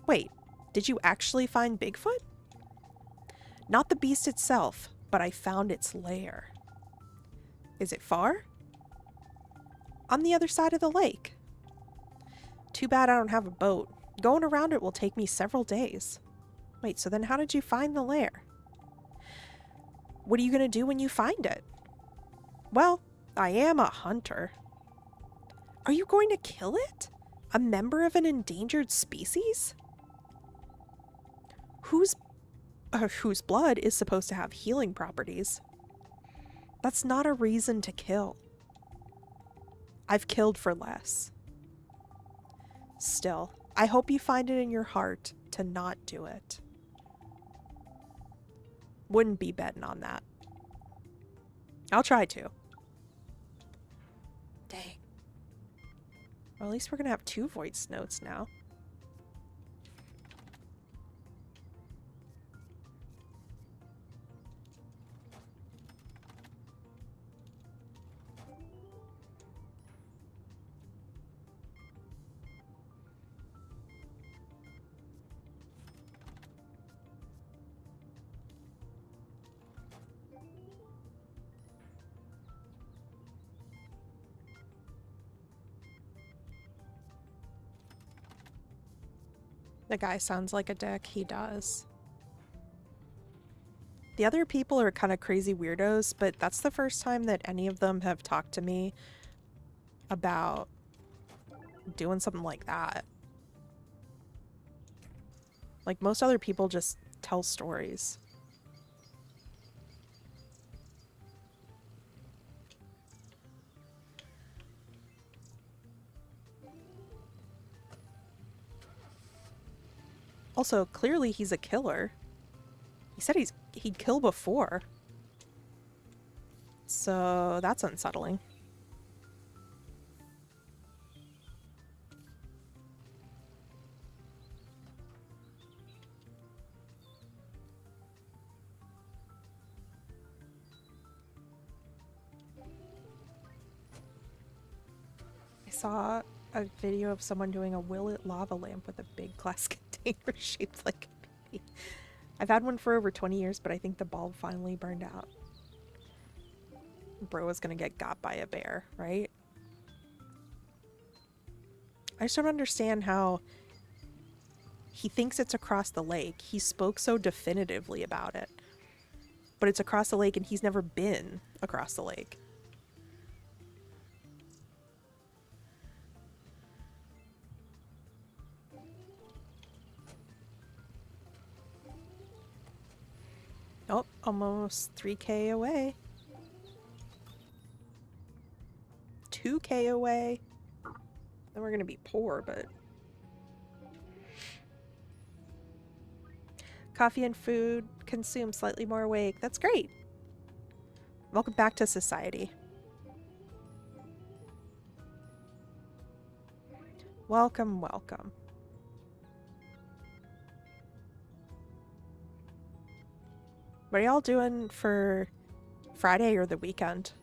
Wait, did you actually find Bigfoot? Not the beast itself, but I found its lair. Is it far? On the other side of the lake. Too bad I don't have a boat. Going around it will take me several days. Wait, so then how did you find the lair? What are you going to do when you find it? Well, I am a hunter. Are you going to kill it? A member of an endangered species? Whose blood is supposed to have healing properties? That's not a reason to kill. I've killed for less. Still, I hope you find it in your heart to not do it. Wouldn't be betting on that. I'll try to. Dang. Well, at least we're gonna have 2 voice notes now. The guy sounds like a dick. He does. The other people are kind of crazy weirdos, but that's the first time that any of them have talked to me about doing something like that. Like, most other people just tell stories. Also, clearly he's a killer. He said he'd kill before. So that's unsettling. I saw a video of someone doing a Willet lava lamp with a big glass container shaped like a baby. I've had one for over 20 years, but I think the bulb finally burned out. Bro was gonna get got by a bear, right? I just don't understand how he thinks it's across the lake. He spoke so definitively about it. But it's across the lake and he's never been across the lake. Oh, almost 3K away. 2K away. Then we're gonna be poor, but... Coffee and food, consume slightly more awake. That's great. Welcome back to society. Welcome, welcome. What are y'all doing for Friday or the weekend?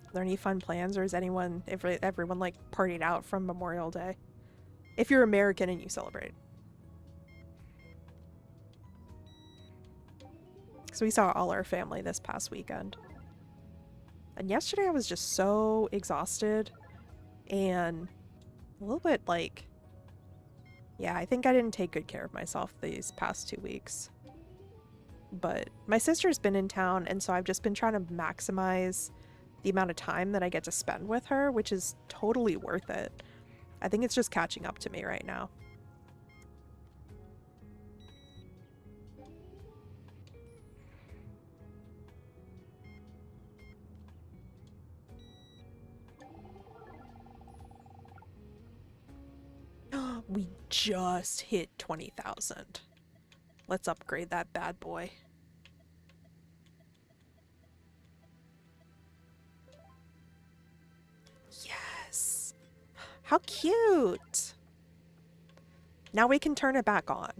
Are there any fun plans, or is everyone like partied out from Memorial Day? If you're American and you celebrate. So we saw all our family this past weekend. And yesterday I was just so exhausted and a little bit like, yeah, I think I didn't take good care of myself these past 2 weeks. But my sister's been in town, and so I've just been trying to maximize the amount of time that I get to spend with her, which is totally worth it. I think it's just catching up to me right now. We just hit 20,000. Let's upgrade that bad boy. Yes! How cute! Now we can turn it back on.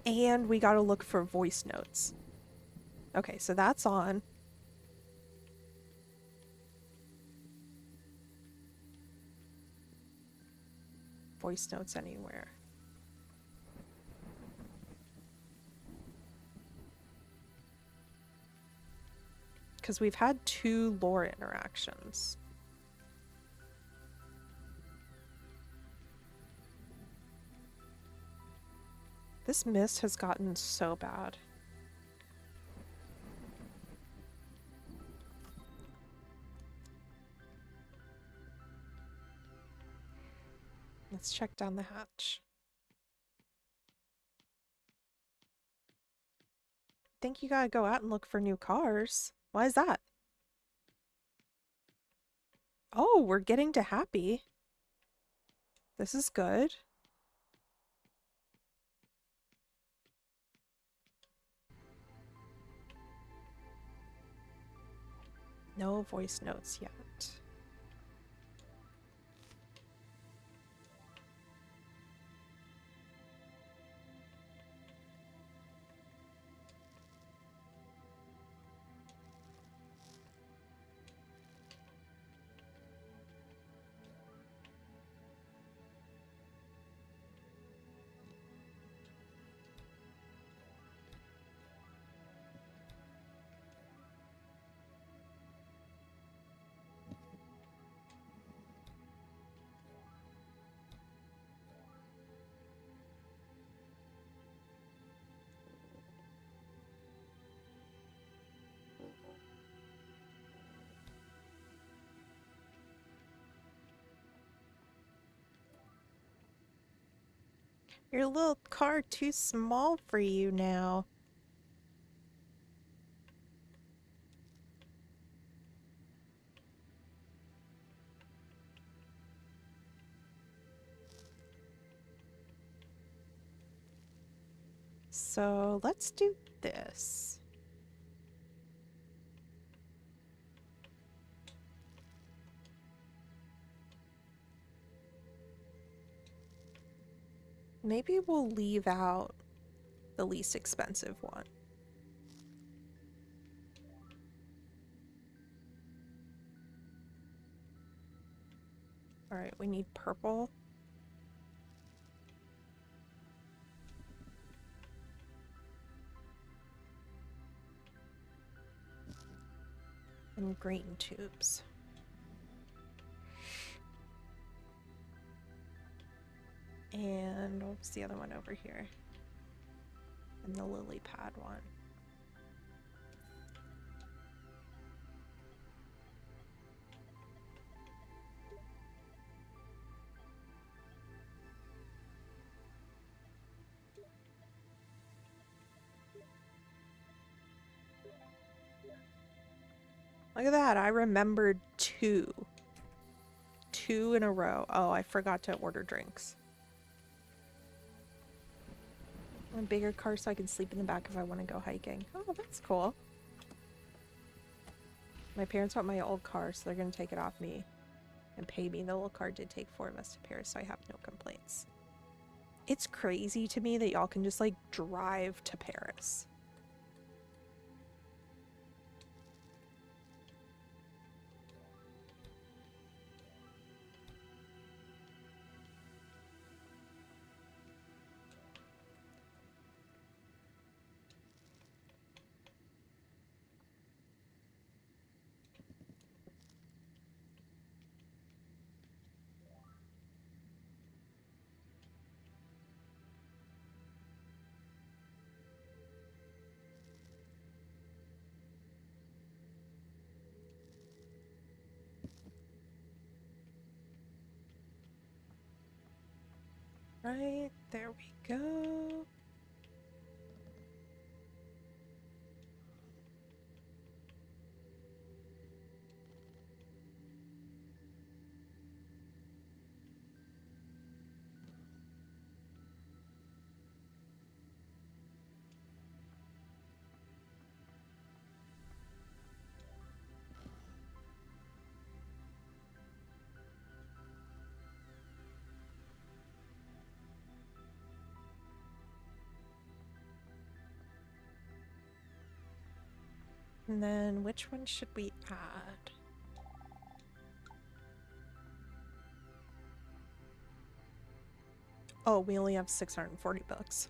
And we gotta look for voice notes. Okay, so that's on. Voice notes anywhere. Because we've had 2 lore interactions. This mist has gotten so bad. Let's check down the hatch. Think you gotta go out and look for new cars. Why is that? Oh, we're getting to happy. This is good. No voice notes yet. Your little car too small for you now. So let's do this. Maybe we'll leave out the least expensive one. All right, we need purple. And green tubes. And what was the other one over here? And the lily pad one. Look at that, I remembered two. Two in a row. Oh, I forgot to order drinks. A bigger car so I can sleep in the back if I want to go hiking. Oh, that's cool. My parents want my old car, so they're going to take it off me and pay me. The little car did take 4 of us to Paris, so I have no complaints. It's crazy to me that y'all can just, like, drive to Paris. Right, there we go. And then which one should we add? Oh, we only have 640 bucks.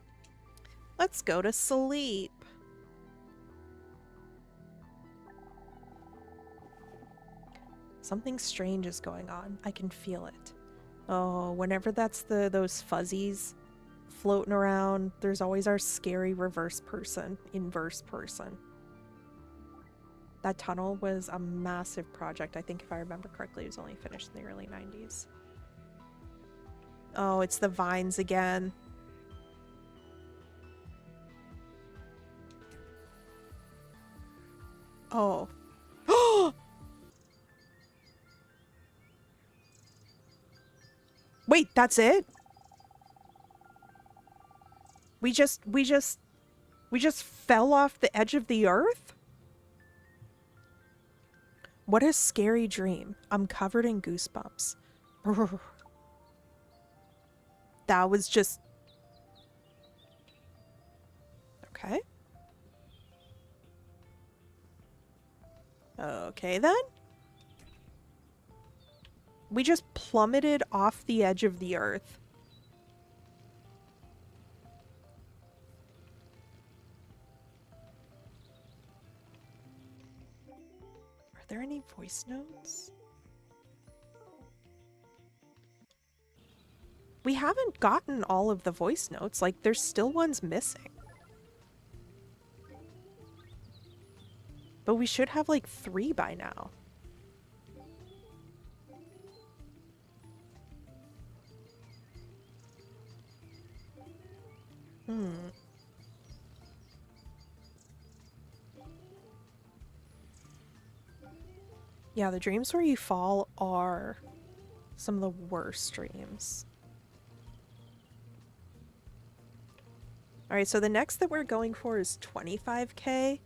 Let's go to sleep. Something strange is going on. I can feel it. Oh, whenever that's those fuzzies floating around, there's always our scary inverse person. That tunnel was a massive project. I think if I remember correctly, it was only finished in the early 90s. Oh, it's the vines again. Oh. Wait, that's it? We just fell off the edge of the earth? What a scary dream. I'm covered in goosebumps. That was just... Okay. Okay then. We just plummeted off the edge of the earth. Are there any voice notes? We haven't gotten all of the voice notes. Like, there's still ones missing. But we should have like 3 by now. Hmm. Yeah, the dreams where you fall are some of the worst dreams. All right, so the next that we're going for is 25K,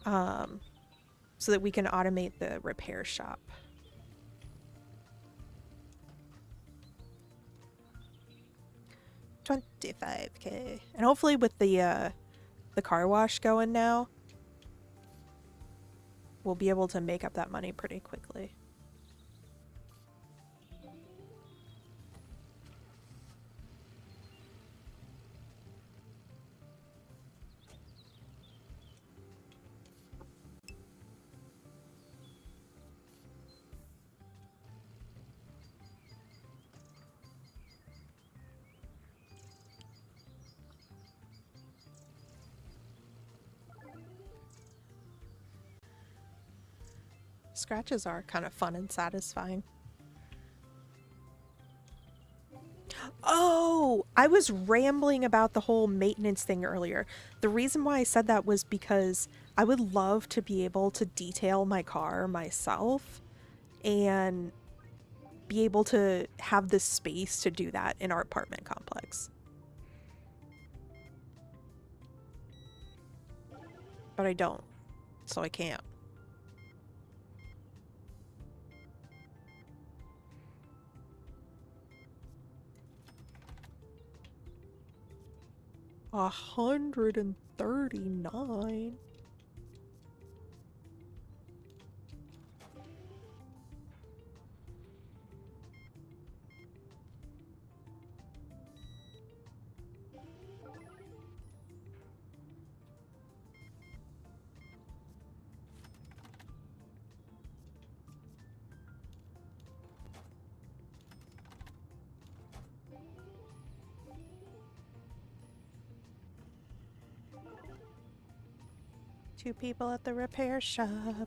so that we can automate the repair shop. 25K. And hopefully with the car wash going now, we'll be able to make up that money pretty quickly. Scratches are kind of fun and satisfying. Oh, I was rambling about the whole maintenance thing earlier. The reason why I said that was because I would love to be able to detail my car myself and be able to have the space to do that in our apartment complex. But I don't, so I can't. $139. Two people at the repair shop.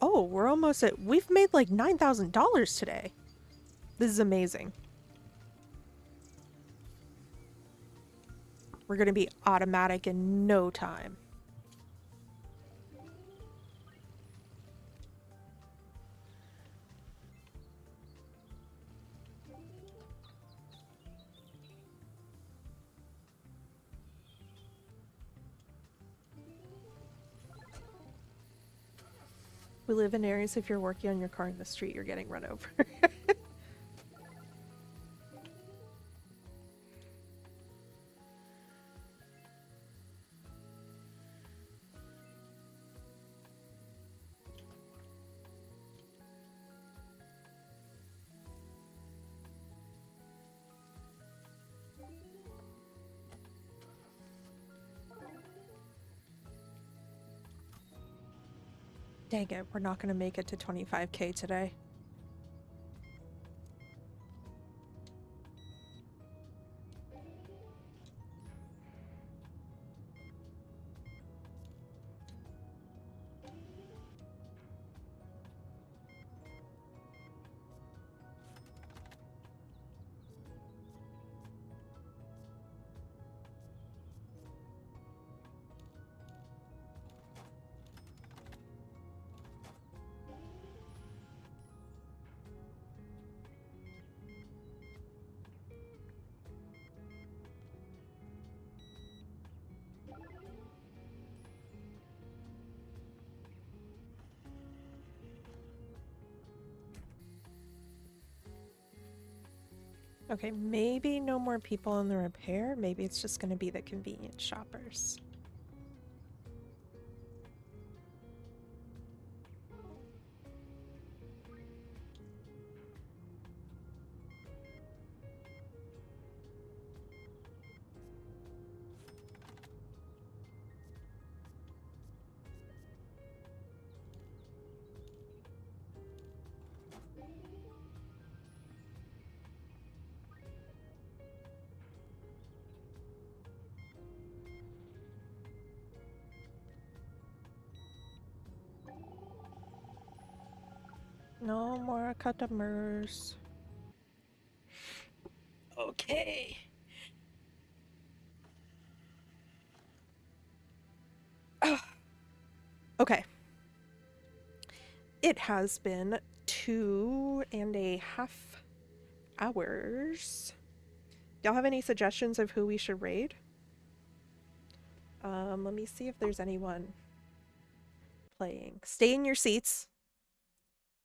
Oh, we're almost at... We've made like $9,000 today. This is amazing. We're gonna be automatic in no time. We live in areas if you're working on your car in the street, you're getting run over. Dang it, we're not gonna make it to 25K today. Okay, maybe no more people in the repair. Maybe it's just gonna be the convenience shoppers. No more customers. Okay. Okay. It has been 2.5 hours. Y'all have any suggestions of who we should raid? Let me see if there's anyone playing. Stay in your seats.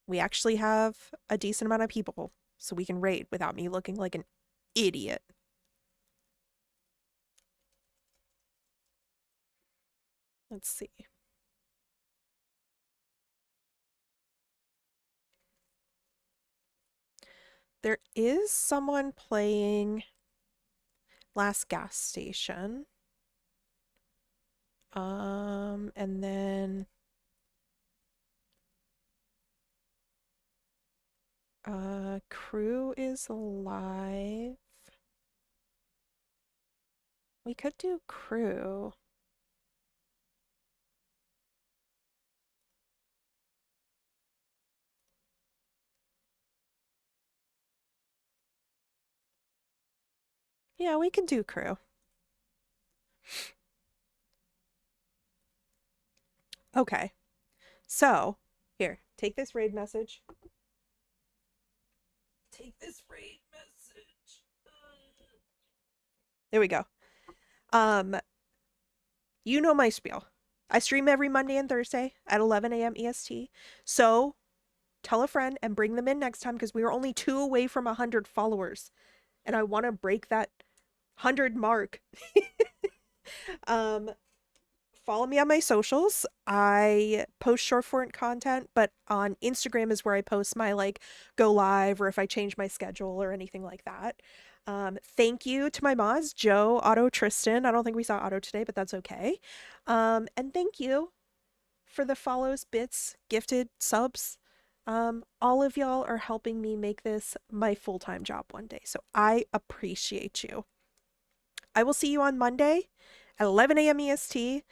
We actually have a decent amount of people, so we can raid without me looking like an idiot. Let's see. There is someone playing Last Gas Station. And then Crew is live. We could do Crew. Yeah, we can do Crew. Okay. So, here, take this raid message. Take this raid message. There we go. You know my spiel. I stream every Monday and Thursday at 11 a.m. EST. So, tell a friend and bring them in next time because we are only 2 away from 100 followers. And I want to break that 100 mark. Follow me on my socials. I post short form content, but on Instagram is where I post my like go live or if I change my schedule or anything like that. Thank you to my mods, Joe, Otto, Tristan. I don't think we saw Otto today, but that's okay. And thank you for the follows, bits, gifted, subs. All of y'all are helping me make this my full-time job one day. So I appreciate you. I will see you on Monday at 11 a.m. EST.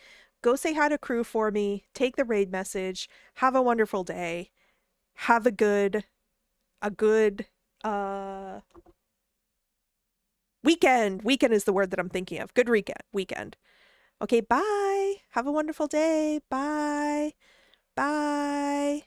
Go say hi to Crew for me. Take the raid message. Have a wonderful day. Have a good weekend. Weekend is the word that I'm thinking of. Good weekend. Okay, bye. Have a wonderful day. Bye. Bye.